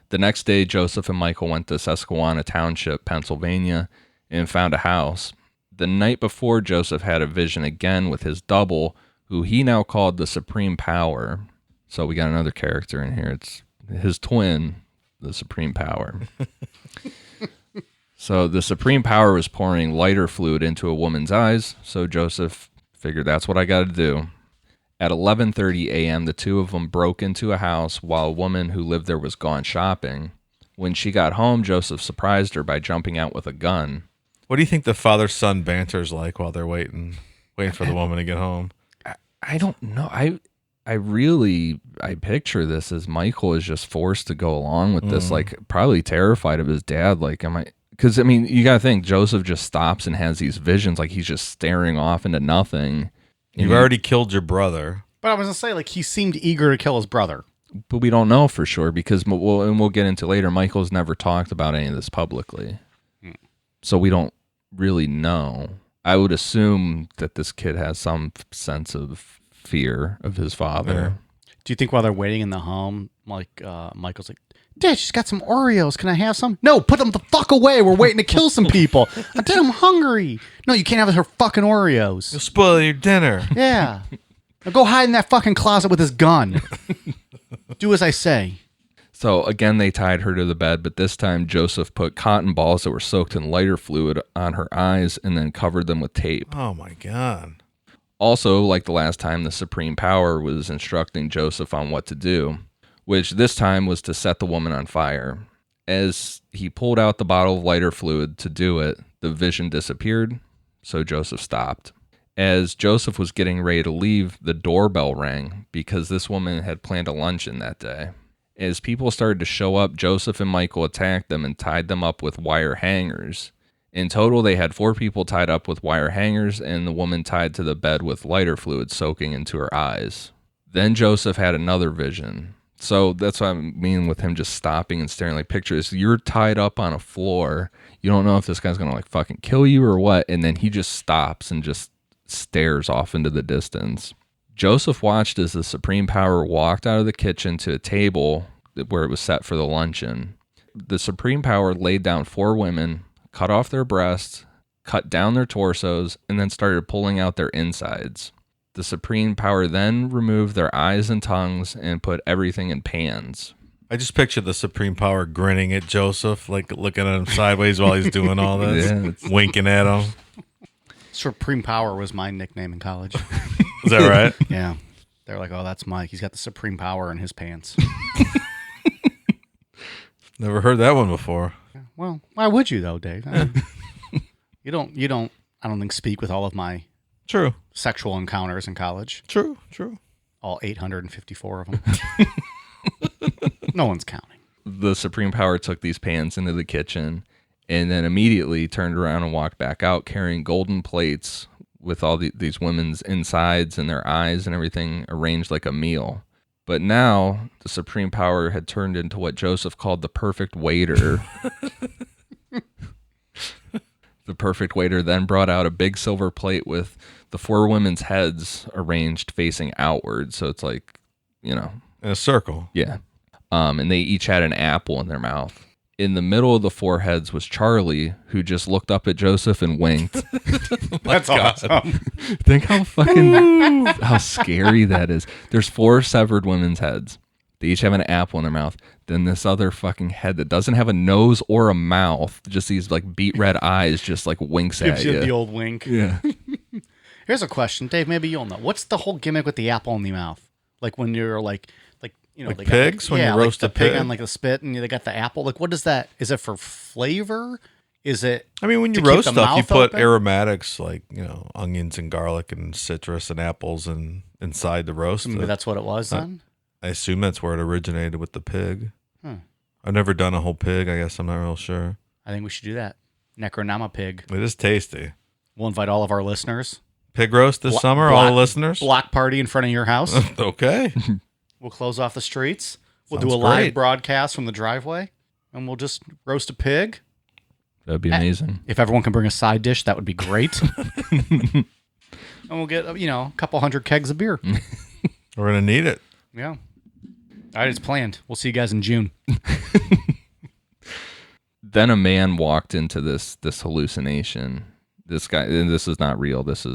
The next day, Joseph and Michael went to Susquehanna Township, Pennsylvania, and found a house. The night before, Joseph had a vision again with his double, who he now called the Supreme Power. So we got another character in here. It's his twin, the Supreme Power. So the Supreme Power was pouring lighter fluid into a woman's eyes, so Joseph figured that's what I got to do. At 11:30 a.m., the two of them broke into a house while a woman who lived there was gone shopping. When she got home, Joseph surprised her by jumping out with a gun. What do you think the father-son banter's like while they're waiting for the woman to get home? I don't know. I picture this as Michael is just forced to go along with this, like probably terrified of his dad. Like, because I mean, you got to think Joseph just stops and has these visions, like he's just staring off into nothing. You've already killed your brother. But I was going to say, like, he seemed eager to kill his brother. But we don't know for sure because, we'll get into later, Michael's never talked about any of this publicly. So we don't really know. I would assume that this kid has some sense of fear of his father. Yeah. Do you think while they're waiting in the home, like, Michael's like, Dad, she's got some Oreos. Can I have some? No, put them the fuck away. We're waiting to kill some people. Dad, I'm hungry. No, you can't have her fucking Oreos. You'll spoil your dinner. Yeah. Now go hide in that fucking closet with his gun. Do as I say. So again, they tied her to the bed, but this time Joseph put cotton balls that were soaked in lighter fluid on her eyes and then covered them with tape. Oh my God. Also, like the last time, the Supreme Power was instructing Joseph on what to do, which this time was to set the woman on fire. As he pulled out the bottle of lighter fluid to do it, the vision disappeared, so Joseph stopped. As Joseph was getting ready to leave, the doorbell rang because this woman had planned a luncheon that day. As people started to show up, Joseph and Michael attacked them and tied them up with wire hangers. In total, they had 4 people tied up with wire hangers and the woman tied to the bed with lighter fluid soaking into her eyes. Then Joseph had another vision. So that's what I mean with him just stopping and staring. Like, picture this, you're tied up on a floor. You don't know if this guy's going to like fucking kill you or what. And then he just stops and just stares off into the distance. Joseph watched as the Supreme Power walked out of the kitchen to a table where it was set for the luncheon. The Supreme Power laid down 4 women, cut off their breasts, cut down their torsos, and then started pulling out their insides. The Supreme Power then removed their eyes and tongues and put everything in pans. I just picture the Supreme Power grinning at Joseph, like looking at him sideways while he's doing all this, winking at him. Supreme Power was my nickname in college. Is that right? Yeah. They're like, oh, that's Mike. He's got the Supreme Power in his pants. Never heard that one before. Well, why would you though, Dave? I mean, you don't, I don't think, speak with all of my True. sexual encounters in college. True. All 854 of them. No one's counting. The Supreme Power took these pans into the kitchen and then immediately turned around and walked back out carrying golden plates with all these women's insides and their eyes and everything arranged like a meal. But now the Supreme Power had turned into what Joseph called the perfect waiter. The perfect waiter then brought out a big silver plate with the 4 women's heads arranged facing outward. So it's like, In a circle. yeah. And they each had an apple in their mouth. In the middle of the four heads was Charlie, who just looked up at Joseph and winked. That's awesome. Think how how scary that is. There's 4 severed women's heads. They each have an apple in their mouth. Then this other fucking head that doesn't have a nose or a mouth, just these like beet red eyes, just like winks Gives at you you. the old wink. Yeah. Here's a question, Dave. Maybe you'll know. What's the whole gimmick with the apple in the mouth? Like when you're like Like they got pigs? When you roast the a pig? on like the spit and they got the apple. Like what is that? Is it for flavor? Is it? I mean, when you to keep roast the stuff, you mouth put open? aromatics like, onions and garlic and citrus and apples inside the roast. Maybe that's what it was then. I assume that's where it originated with the pig. Hmm. I've never done a whole pig. I guess I'm not real sure. I think we should do that. Necronama pig. It is tasty. We'll invite all of our listeners. Pig roast this summer, all the listeners? Block party in front of your house. Okay. We'll close off the streets. We'll Sounds do a live great. broadcast from the driveway, and we'll just roast a pig. That'd be amazing. If everyone can bring a side dish, that would be great. And we'll get, a couple hundred kegs of beer. We're going to need it. Yeah. All right, it's planned. We'll see you guys in June. Then a man walked into this hallucination. This guy, and this is not real. This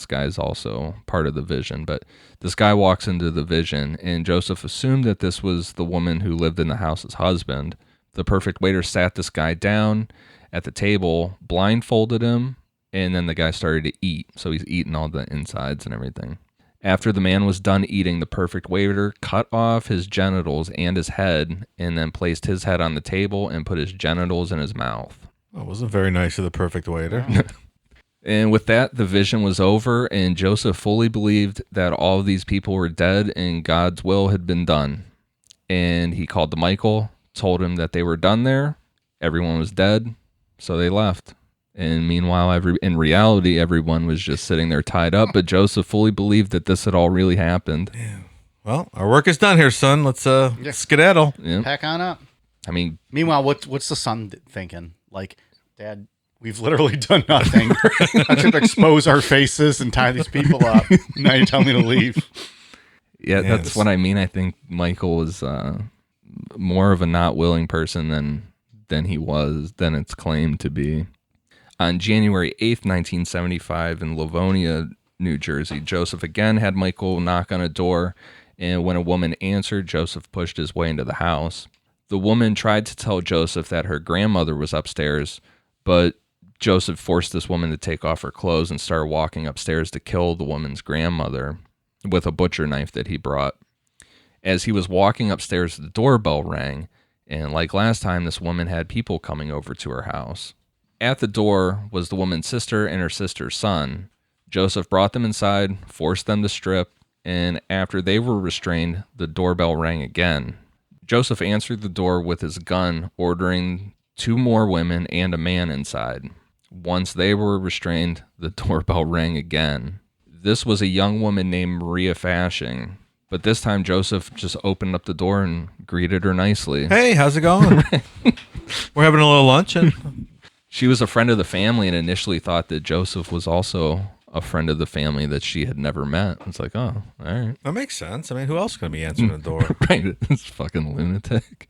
guy's also part of the vision, but this guy walks into the vision, and Joseph assumed that this was the woman who lived in the house's husband. The perfect waiter sat this guy down at the table, blindfolded him, and then the guy started to eat. So he's eating all the insides and everything. After the man was done eating, the perfect waiter cut off his genitals and his head, and then placed his head on the table and put his genitals in his mouth. That wasn't very nice of the perfect waiter. And with that, the vision was over, and Joseph fully believed that all of these people were dead and God's will had been done. And he called to Michael, told him that they were done there. Everyone was dead, so they left. And meanwhile, in reality, everyone was just sitting there tied up, but Joseph fully believed that this had all really happened. Yeah. Well, our work is done here, son. Let's skedaddle. Yeah. Pack on up. I mean, Meanwhile, what's the son thinking? Like, Dad, we've literally done nothing. I should expose our faces and tie these people up. Now you tell me to leave. yeah, that's what I mean. I think Michael was more of a not willing person than it's claimed to be. On January 8th, 1975, in Livonia, New Jersey, Joseph again had Michael knock on a door, and when a woman answered, Joseph pushed his way into the house. The woman tried to tell Joseph that her grandmother was upstairs, but Joseph forced this woman to take off her clothes and start walking upstairs to kill the woman's grandmother with a butcher knife that he brought. As he was walking upstairs, the doorbell rang, and like last time, this woman had people coming over to her house. At the door was the woman's sister and her sister's son. Joseph brought them inside, forced them to strip, and after they were restrained, the doorbell rang again. Joseph answered the door with his gun, ordering 2 more women and a man inside. Once they were restrained, the doorbell rang again. This was a young woman named Maria Fashing, but this time Joseph just opened up the door and greeted her nicely. Hey, how's it going? We're having a little luncheon. She was a friend of the family and initially thought that Joseph was also a friend of the family that she had never met. It's like, oh, all right. That makes sense. I mean, who else is going to be answering the door? Right, this fucking lunatic.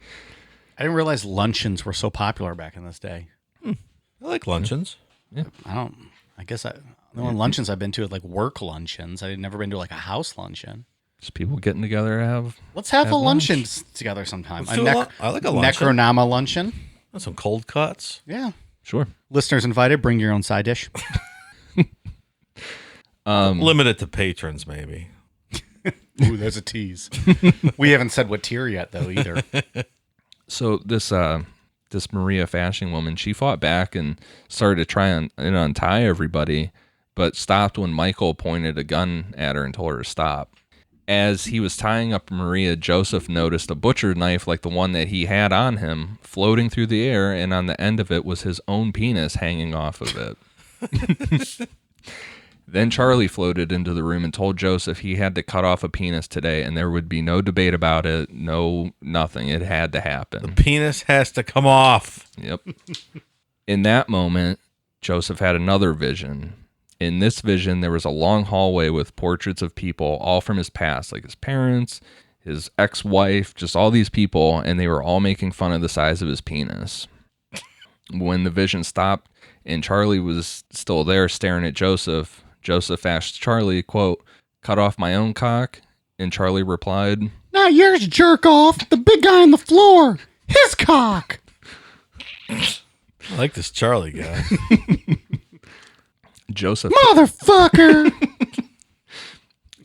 I didn't realize luncheons were so popular back in this day. I like luncheons. Yeah. The only luncheons I've been to are like work luncheons. I've never been to like a house luncheon. Just people getting together to have. Let's have a lunch. luncheon together sometime. Let's do I like a luncheon. Necronama luncheon. And some cold cuts. Yeah. Sure. Listeners invited. Bring your own side dish. Limited to patrons, maybe. Ooh, there's a tease. We haven't said what tier yet, though, either. So this Maria Fashing woman, she fought back and started to try and untie everybody, but stopped when Michael pointed a gun at her and told her to stop. As he was tying up Maria, Joseph noticed a butcher knife like the one that he had on him floating through the air, and on the end of it was his own penis hanging off of it. Then Charlie floated into the room and told Joseph he had to cut off a penis today, and there would be no debate about it, nothing. It had to happen. The penis has to come off. Yep. In that moment, Joseph had another vision. In this vision, there was a long hallway with portraits of people, all from his past, like his parents, his ex-wife, just all these people, and they were all making fun of the size of his penis. When the vision stopped and Charlie was still there staring at Joseph, Joseph asked Charlie, quote, "Cut off my own cock?" And Charlie replied, "Not yours, jerk off. The big guy on the floor. His cock." I like this Charlie guy. Joseph Motherfucker.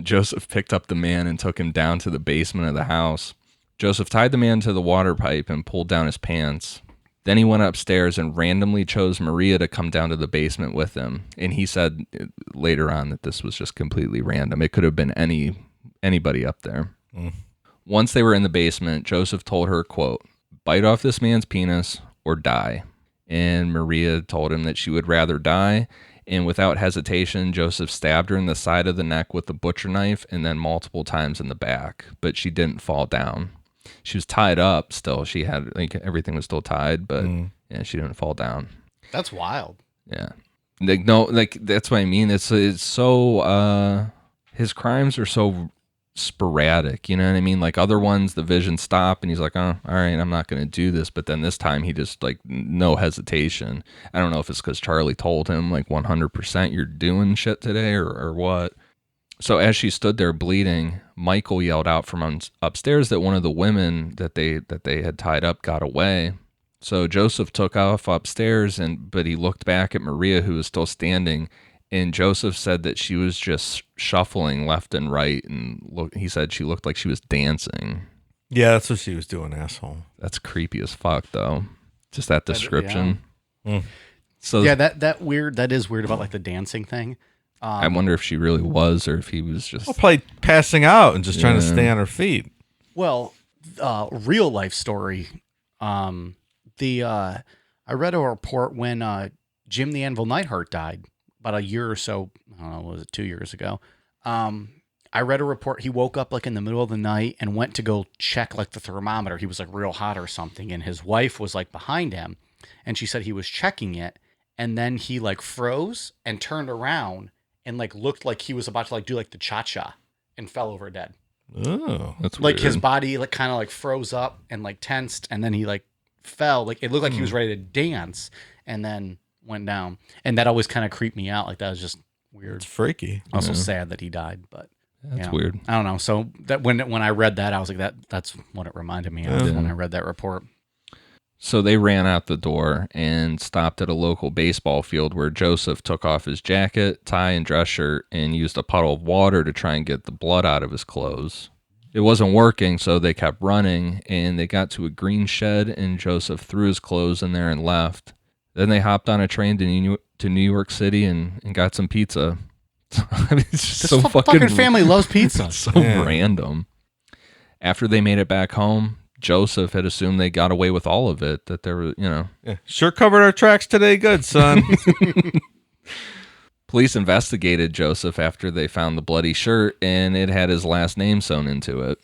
Joseph picked up the man and took him down to the basement of the house. Joseph tied the man to the water pipe and pulled down his pants. Then he went upstairs and randomly chose Maria to come down to the basement with him. And he said later on that this was just completely random. It could have been anybody up there. Once they were in the basement, Joseph told her, quote, "Bite off this man's penis or die." And Maria told him that she would rather die. And without hesitation, Joseph stabbed her in the side of the neck with the butcher knife and then multiple times in the back. But she didn't fall down. She was tied up still. She had, like, everything was still tied, but yeah, she didn't fall down. That's wild. Yeah. Like, no, like, that's what I mean. It's so, his crimes are so sporadic, you know what I mean? Like, other ones, the vision stopped and he's like, "Oh, all right, I'm not going to do this." But then this time he just, like, no hesitation. I don't know if it's because Charlie told him, like, 100% you're doing shit today or what. So as she stood there bleeding, Michael yelled out from upstairs that one of the women that they had tied up got away. So Joseph took off upstairs, but he looked back at Maria, who was still standing, and Joseph said that she was just shuffling left and right, and he said she looked like she was dancing. Yeah, that's what she was doing, asshole. That's creepy as fuck, though. Just that description. Yeah. So yeah, that is weird about, like, the dancing thing. I wonder if she really was, or if he was just Probably passing out and just trying to stay on her feet. Well, real life story. I read a report when Jim the Anvil Neidhart died about a year or so. I don't know, was it 2 years ago? I read a report. He woke up, like, in the middle of the night and went to go check, like, the thermometer. He was, like, real hot or something, and his wife was, like, behind him, and she said he was checking it, and then he, like, froze and turned around and, like, looked like he was about to, like, do, like, the cha-cha and fell over dead. Oh, that's Like, weird. his body, like, kind of, like, froze up and, like, tensed, and then he, like, fell. Like, it looked like he was ready to dance and then went down. And that always kind of creeped me out. Like, that was just weird. it's freaky. Also sad that he died, but That's weird. I don't know. So that when I read that, I was like, that's what it reminded me of when I read that report. So they ran out the door and stopped at a local baseball field where Joseph took off his jacket, tie, and dress shirt and used a puddle of water to try and get the blood out of his clothes. It wasn't working, so they kept running, and they got to a green shed, and Joseph threw his clothes in there and left. Then they hopped on a train to New York City and got some pizza. I mean, it's just This so fucking family loves pizza. so random. After they made it back home, Joseph had assumed they got away with all of it, that there were, Yeah, sure covered our tracks today, good son. Police investigated Joseph after they found the bloody shirt, and it had his last name sewn into it.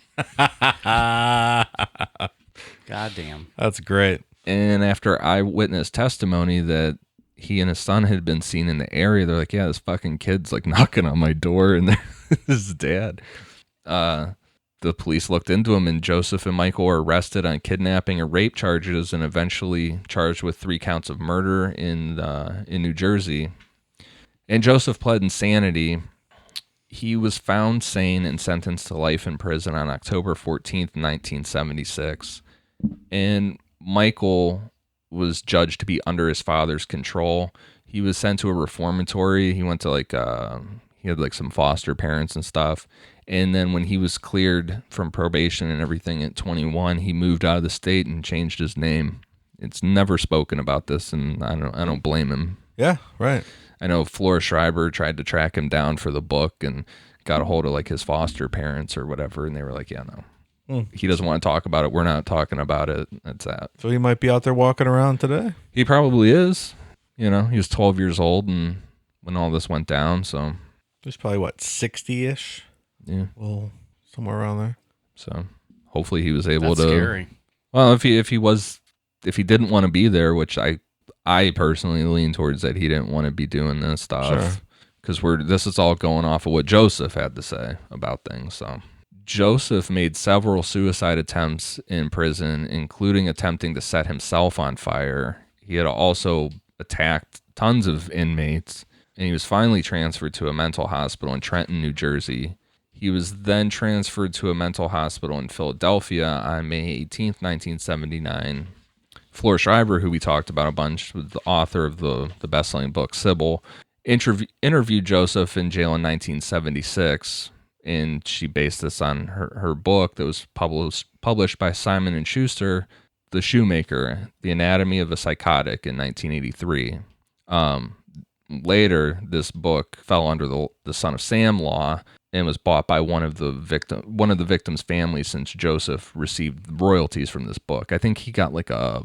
Goddamn. That's great. And after eyewitness testimony that he and his son had been seen in the area, they're like, "Yeah, this fucking kid's, like, knocking on my door," and his dad. The police looked into him, and Joseph and Michael were arrested on kidnapping and rape charges and eventually charged with 3 counts of murder in New Jersey. And Joseph pled insanity. He was found sane and sentenced to life in prison on October 14th, 1976. And Michael was judged to be under his father's control. He was sent to a reformatory. He went to, like, he had, like, some foster parents and stuff. And then when he was cleared from probation and everything at 21, he moved out of the state and changed his name. It's never spoken about this, and I don't blame him. Yeah, right. I know Flora Schreiber tried to track him down for the book and got a hold of, like, his foster parents or whatever, and they were like, "Yeah, no. He doesn't want to talk about it. We're not talking about it." That's that. So he might be out there walking around today. He probably is. He was 12 years old and when all this went down, so He's probably, 60-ish? yeah. Well, somewhere around there. So hopefully he was able That's to. scary. Well, if he didn't want to be there, which I personally lean towards that he didn't want to be doing this stuff, because this is all going off of what Joseph had to say about things. So Joseph made several suicide attempts in prison, including attempting to set himself on fire. He had also attacked tons of inmates, and he was finally transferred to a mental hospital in Trenton, New Jersey. He was then transferred to a mental hospital in Philadelphia on May 18th, 1979. Flora Schreiber, who we talked about a bunch, was the author of the best-selling book Sybil, interviewed Joseph in jail in 1976, and she based this on her book that was published by Simon & Schuster, The Shoemaker, The Anatomy of a Psychotic in 1983. Later, this book fell under the Son of Sam law and was bought by one of the victim's families, since Joseph received royalties from this book. I think he got like a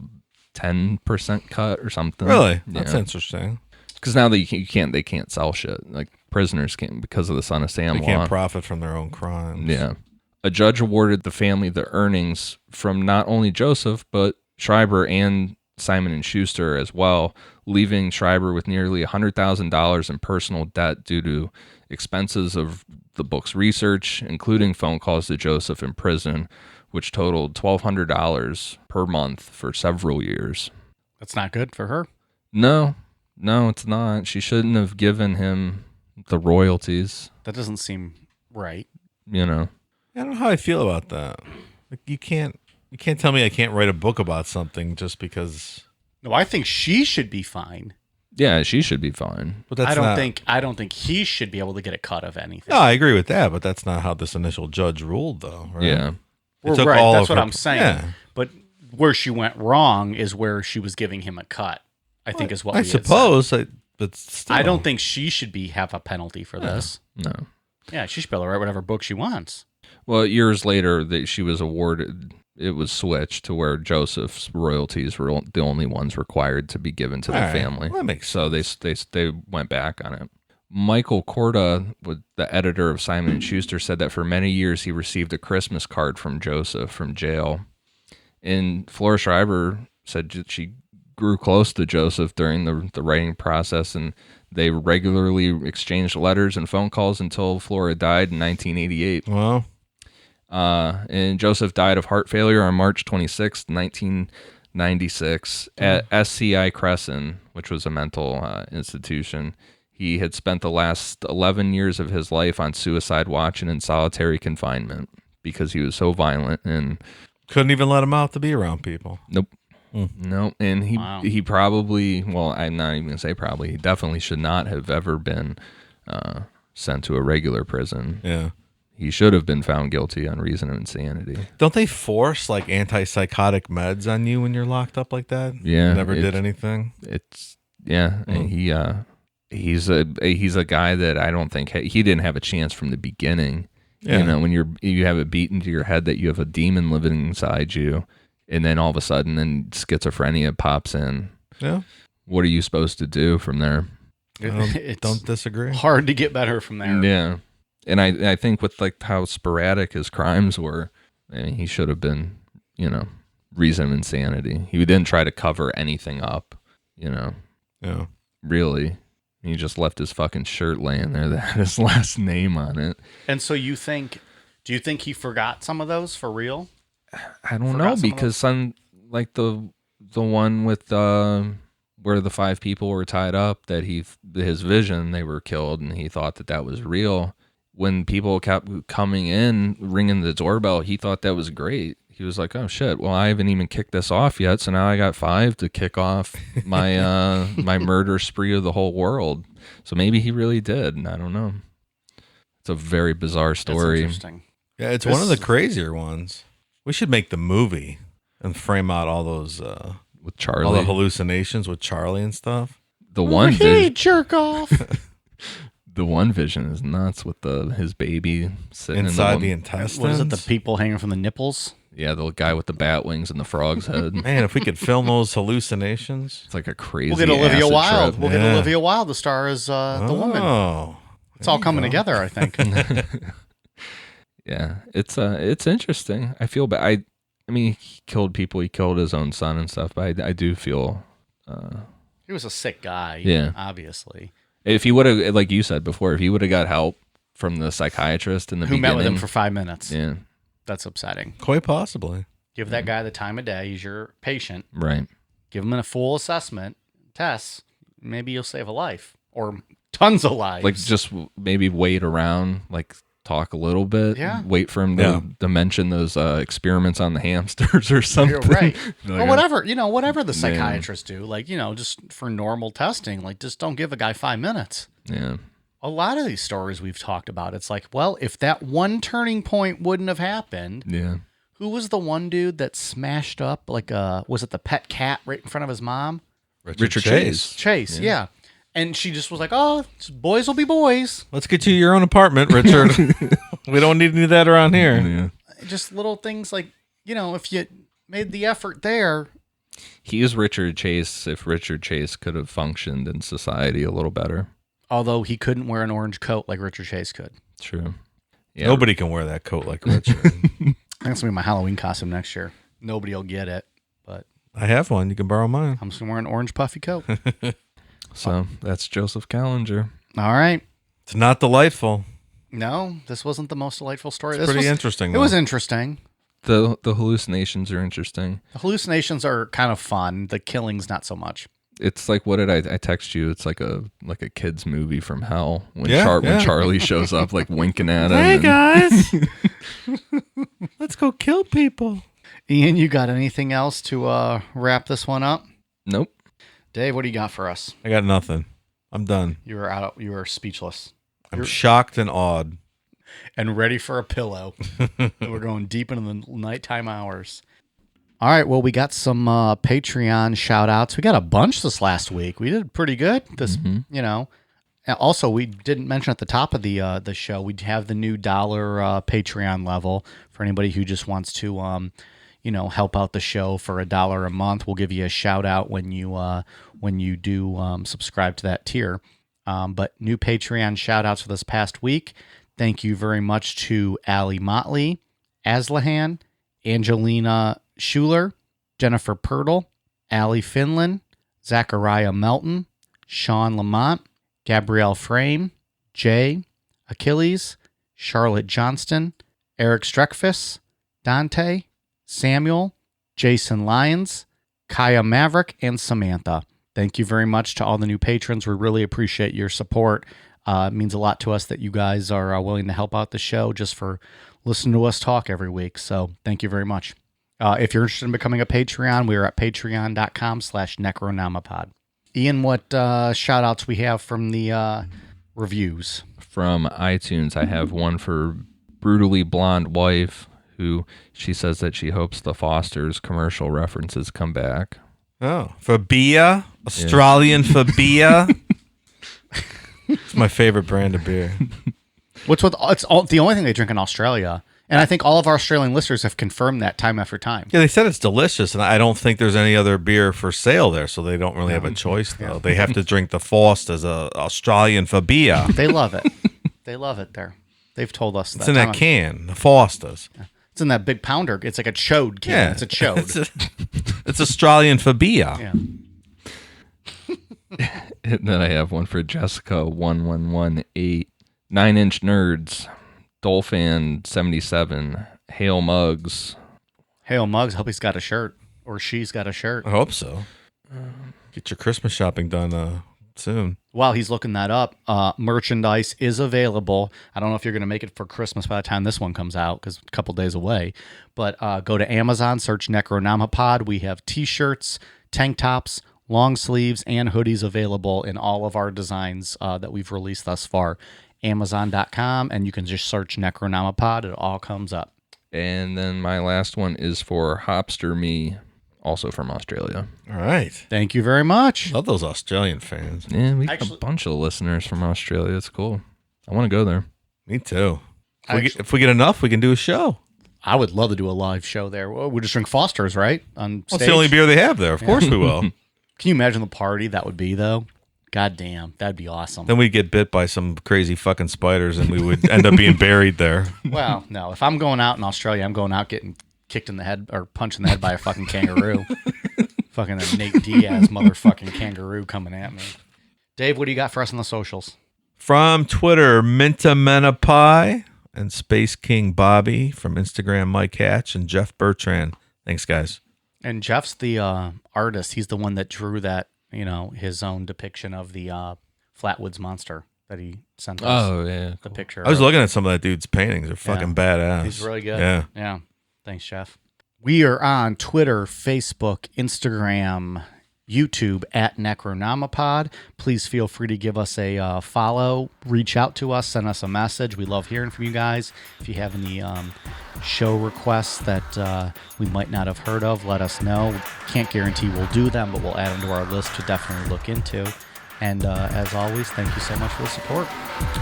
10% cut or something. Really? That's interesting. Because now that they can't sell shit. Like prisoners can't, because of the Son of Sam law. They can't profit from their own crimes. Yeah. A judge awarded the family the earnings from not only Joseph, but Schreiber and Simon & Schuster as well, leaving Schreiber with nearly $100,000 in personal debt due to expenses of the book's research, including phone calls to Joseph in prison, which totaled $1,200 per month for several years. That's not good for her. No, it's not. She shouldn't have given him the royalties. That doesn't seem right. You know. I don't know how I feel about that. Like you can't tell me I can't write a book about something just because. No, I think she should be fine. Yeah, she should be fine. But that's I don't think he should be able to get a cut of anything. No, I agree with that, but that's not how this initial judge ruled, though. Right? Yeah. It took right, all that's of what her- I'm saying. Yeah. But where she went wrong is where she was giving him a cut, I think is what I we had said. suppose. But still. I don't think she should have a penalty for this. No. Yeah, she should be able to write whatever book she wants. Well, years later, she was awarded. It was switched to where Joseph's royalties were the only ones required to be given to the All right. family. Well, that makes so they went back on it. Michael Korda, the editor of Simon & Schuster, said that for many years he received a Christmas card from Joseph from jail. And Flora Schreiber said that she grew close to Joseph during the writing process, and they regularly exchanged letters and phone calls until Flora died in 1988. Well, and Joseph died of heart failure on March 26, 1996 at SCI Crescent, which was a mental institution. He had spent the last 11 years of his life on suicide watch and in solitary confinement because he was so violent and couldn't even let him out to be around people. nope. No, and he probably, well, I'm not even gonna say probably, he definitely should not have ever been sent to a regular prison. Yeah. He should have been found guilty on reason of insanity. Don't they force like antipsychotic meds on you when you're locked up like that? Yeah, Never did anything. And he's a guy that I don't think he didn't have a chance from the beginning. Yeah. You know, when you have it beat into your head that you have a demon living inside you, and then all of a sudden then schizophrenia pops in. Yeah. What are you supposed to do from there? It's Don't disagree. hard to get better from there. Yeah. And I think with like how sporadic his crimes were, I mean, he should have been, reason of insanity. He didn't try to cover anything up, Yeah. really. He just left his fucking shirt laying there that had his last name on it. And so do you think he forgot some of those for real? I don't know, because some, like the one with where the 5 people were tied up, that his vision, they were killed, and he thought that was real. When people kept coming in, ringing the doorbell, he thought that was great. He was like, oh shit, well, I haven't even kicked this off yet, so now I got 5 to kick off my my murder spree of the whole world. So maybe he really did. I don't know. It's a very bizarre story. That's interesting. Yeah, it's one of the crazier ones. We should make the movie and frame out all those With Charlie. all the hallucinations with Charlie and stuff. The one Hey, jerk off. The one vision is nuts with his baby sitting Inside the in intestines. What is it? The people hanging from the nipples? yeah, the guy with the bat wings and the frog's head. Man, if we could film those hallucinations. It's like a crazy. We'll get Olivia acid Wilde. trip. We'll get Yeah. Olivia Wilde to star as the woman. Oh. It's all coming together, I think. Yeah, it's interesting. I feel bad. I mean, he killed people. He killed his own son and stuff. But I do feel. He was a sick guy. Yeah. Obviously. If he would have, like you said before, if he would have got help from the psychiatrist in the Who beginning. met with him for 5 minutes. Yeah, That's upsetting. Quite possibly. Give that guy the time of day. He's your patient. right. Give him a full assessment, tests. Maybe you'll save a life or tons of lives. Like just maybe wait around, like talk a little bit. Yeah. Wait for him to mention those experiments on the hamsters or something. You're right. Like, Or whatever, whatever the psychiatrists do, like, just for normal testing, like just don't give a guy 5 minutes. Yeah. A lot of these stories we've talked about, it's like, well, if that one turning point wouldn't have happened, Yeah. who was the one dude that smashed up, like, was it the pet cat right in front of his mom? Richard Chase. Chase, yeah. And she just was like, oh, boys will be boys. Let's get you your own apartment, Richard. We don't need any of that around here. Yeah. Just little things like, if you made the effort there. He is Richard Chase if Richard Chase could have functioned in society a little better. Although he couldn't wear an orange coat like Richard Chase could. True. Yeah. Nobody can wear that coat like Richard. I think it's going to be my Halloween costume next year. Nobody will get it, but I have one. You can borrow mine. I'm just going to wear an orange puffy coat. So that's Joseph Kallinger. All right. It's not delightful. No, this wasn't the most delightful story. It's pretty interesting, It though. was interesting. The hallucinations are interesting. The hallucinations are kind of fun. The killings, not so much. It's like, what did I text you? It's like a kid's movie from hell when Yeah, when Charlie shows up like winking at him. Hey, guys. Let's go kill people. Ian, you got anything else to wrap this one up? Nope. Dave, what do you got for us? I got nothing. I'm done. You were speechless. I'm shocked and awed. And ready for a pillow. We're going deep into the nighttime hours. All right, well, we got some Patreon shout-outs. We got a bunch this last week. We did pretty good. Also, we didn't mention at the top of the show, we have the new $1 Patreon level for anybody who just wants to, help out the show for $1 a month. We'll give you a shout-out when you do subscribe to that tier. But new Patreon shout-outs for this past week. Thank you very much to Allie Motley, Aslahan, Angelina Schuler, Jennifer Pirtle, Allie Finland, Zachariah Melton, Sean Lamont, Gabrielle Frame, Jay, Achilles, Charlotte Johnston, Eric Streckfus, Dante, Samuel, Jason Lyons, Kaya Maverick, and Samantha. Thank you very much to all the new patrons. We really appreciate your support. It means a lot to us that you guys are willing to help out the show just for listening to us talk every week. So thank you very much. If you're interested in becoming a Patreon, we are at patreon.com/necronomipod. Ian, what shout outs we have from the reviews? From iTunes, I have one for Brutally Blonde Wife, who she says that she hopes the Foster's commercial references come back. Oh, Fabia, Australian Fabia. It's my favorite brand of beer. It's the only thing they drink in Australia. And I think all of our Australian listeners have confirmed that time after time. Yeah, they said it's delicious, and I don't think there's any other beer for sale there, so they don't really have a choice, though. Yeah. They have to drink the Foster's Australian Fabia. They love it. They love it there. They've told us that. It's in that can, the Foster's. Yeah. It's in that big pounder. It's like a chode can. Yeah. It's a chode. It's Australian Fabia. Yeah. And then I have one for Jessica 1118, 9-inch Nerds, Dolphin 77, Hail Muggs. Hail Muggs, hope he's got a shirt. Or she's got a shirt. I hope so. Get your Christmas shopping done soon. While he's looking that up, merchandise is available. I don't know if you're going to make it for Christmas by the time this one comes out, because it's a couple days away. But go to Amazon, search Necronomipod. We have t-shirts, tank tops, long sleeves, and hoodies available in all of our designs that we've released thus far. Amazon.com, and you can just search Necronomipod. It all comes up. And then my last one is for Hopster Me, also from Australia. All right. Thank you very much. Love those Australian fans. Yeah, we have a bunch of listeners from Australia. It's cool. I want to go there. Me too. If we get enough, we can do a show. I would love to do a live show there. Well, we just drink Foster's, right? On stage. That's the only beer they have there. Of course we will. Can you imagine the party that would be, though? God damn, that'd be awesome. Then we'd get bit by some crazy fucking spiders, and we would end up being buried there. Well, no. If I'm going out in Australia, I'm going out getting kicked in the head or punched in the head by a fucking kangaroo. Fucking a Nate Diaz motherfucking kangaroo coming at me. Dave, what do you got for us on the socials? From Twitter, Mintamenapie and Space King Bobby. From Instagram, Mike Hatch and Jeff Bertrand. Thanks, guys. And Jeff's the artist. He's the one that drew that, his own depiction of the Flatwoods monster that he sent us. Oh, yeah. The picture. I was looking at some of that dude's paintings. They're fucking badass. He's really good. Yeah. Yeah. Thanks, Jeff. We are on Twitter, Facebook, Instagram, YouTube at Necronomipod. Please feel free to give us a follow, reach out to us, send us a message. We love hearing from you guys. If you have any show requests that we might not have heard of, let us know. Can't guarantee we'll do them, but we'll add them to our list to definitely look into. And as always, thank you so much for the support.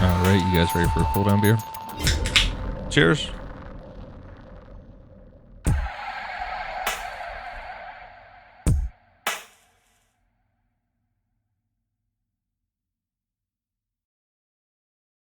All right, you guys ready for a cool down beer? Cheers.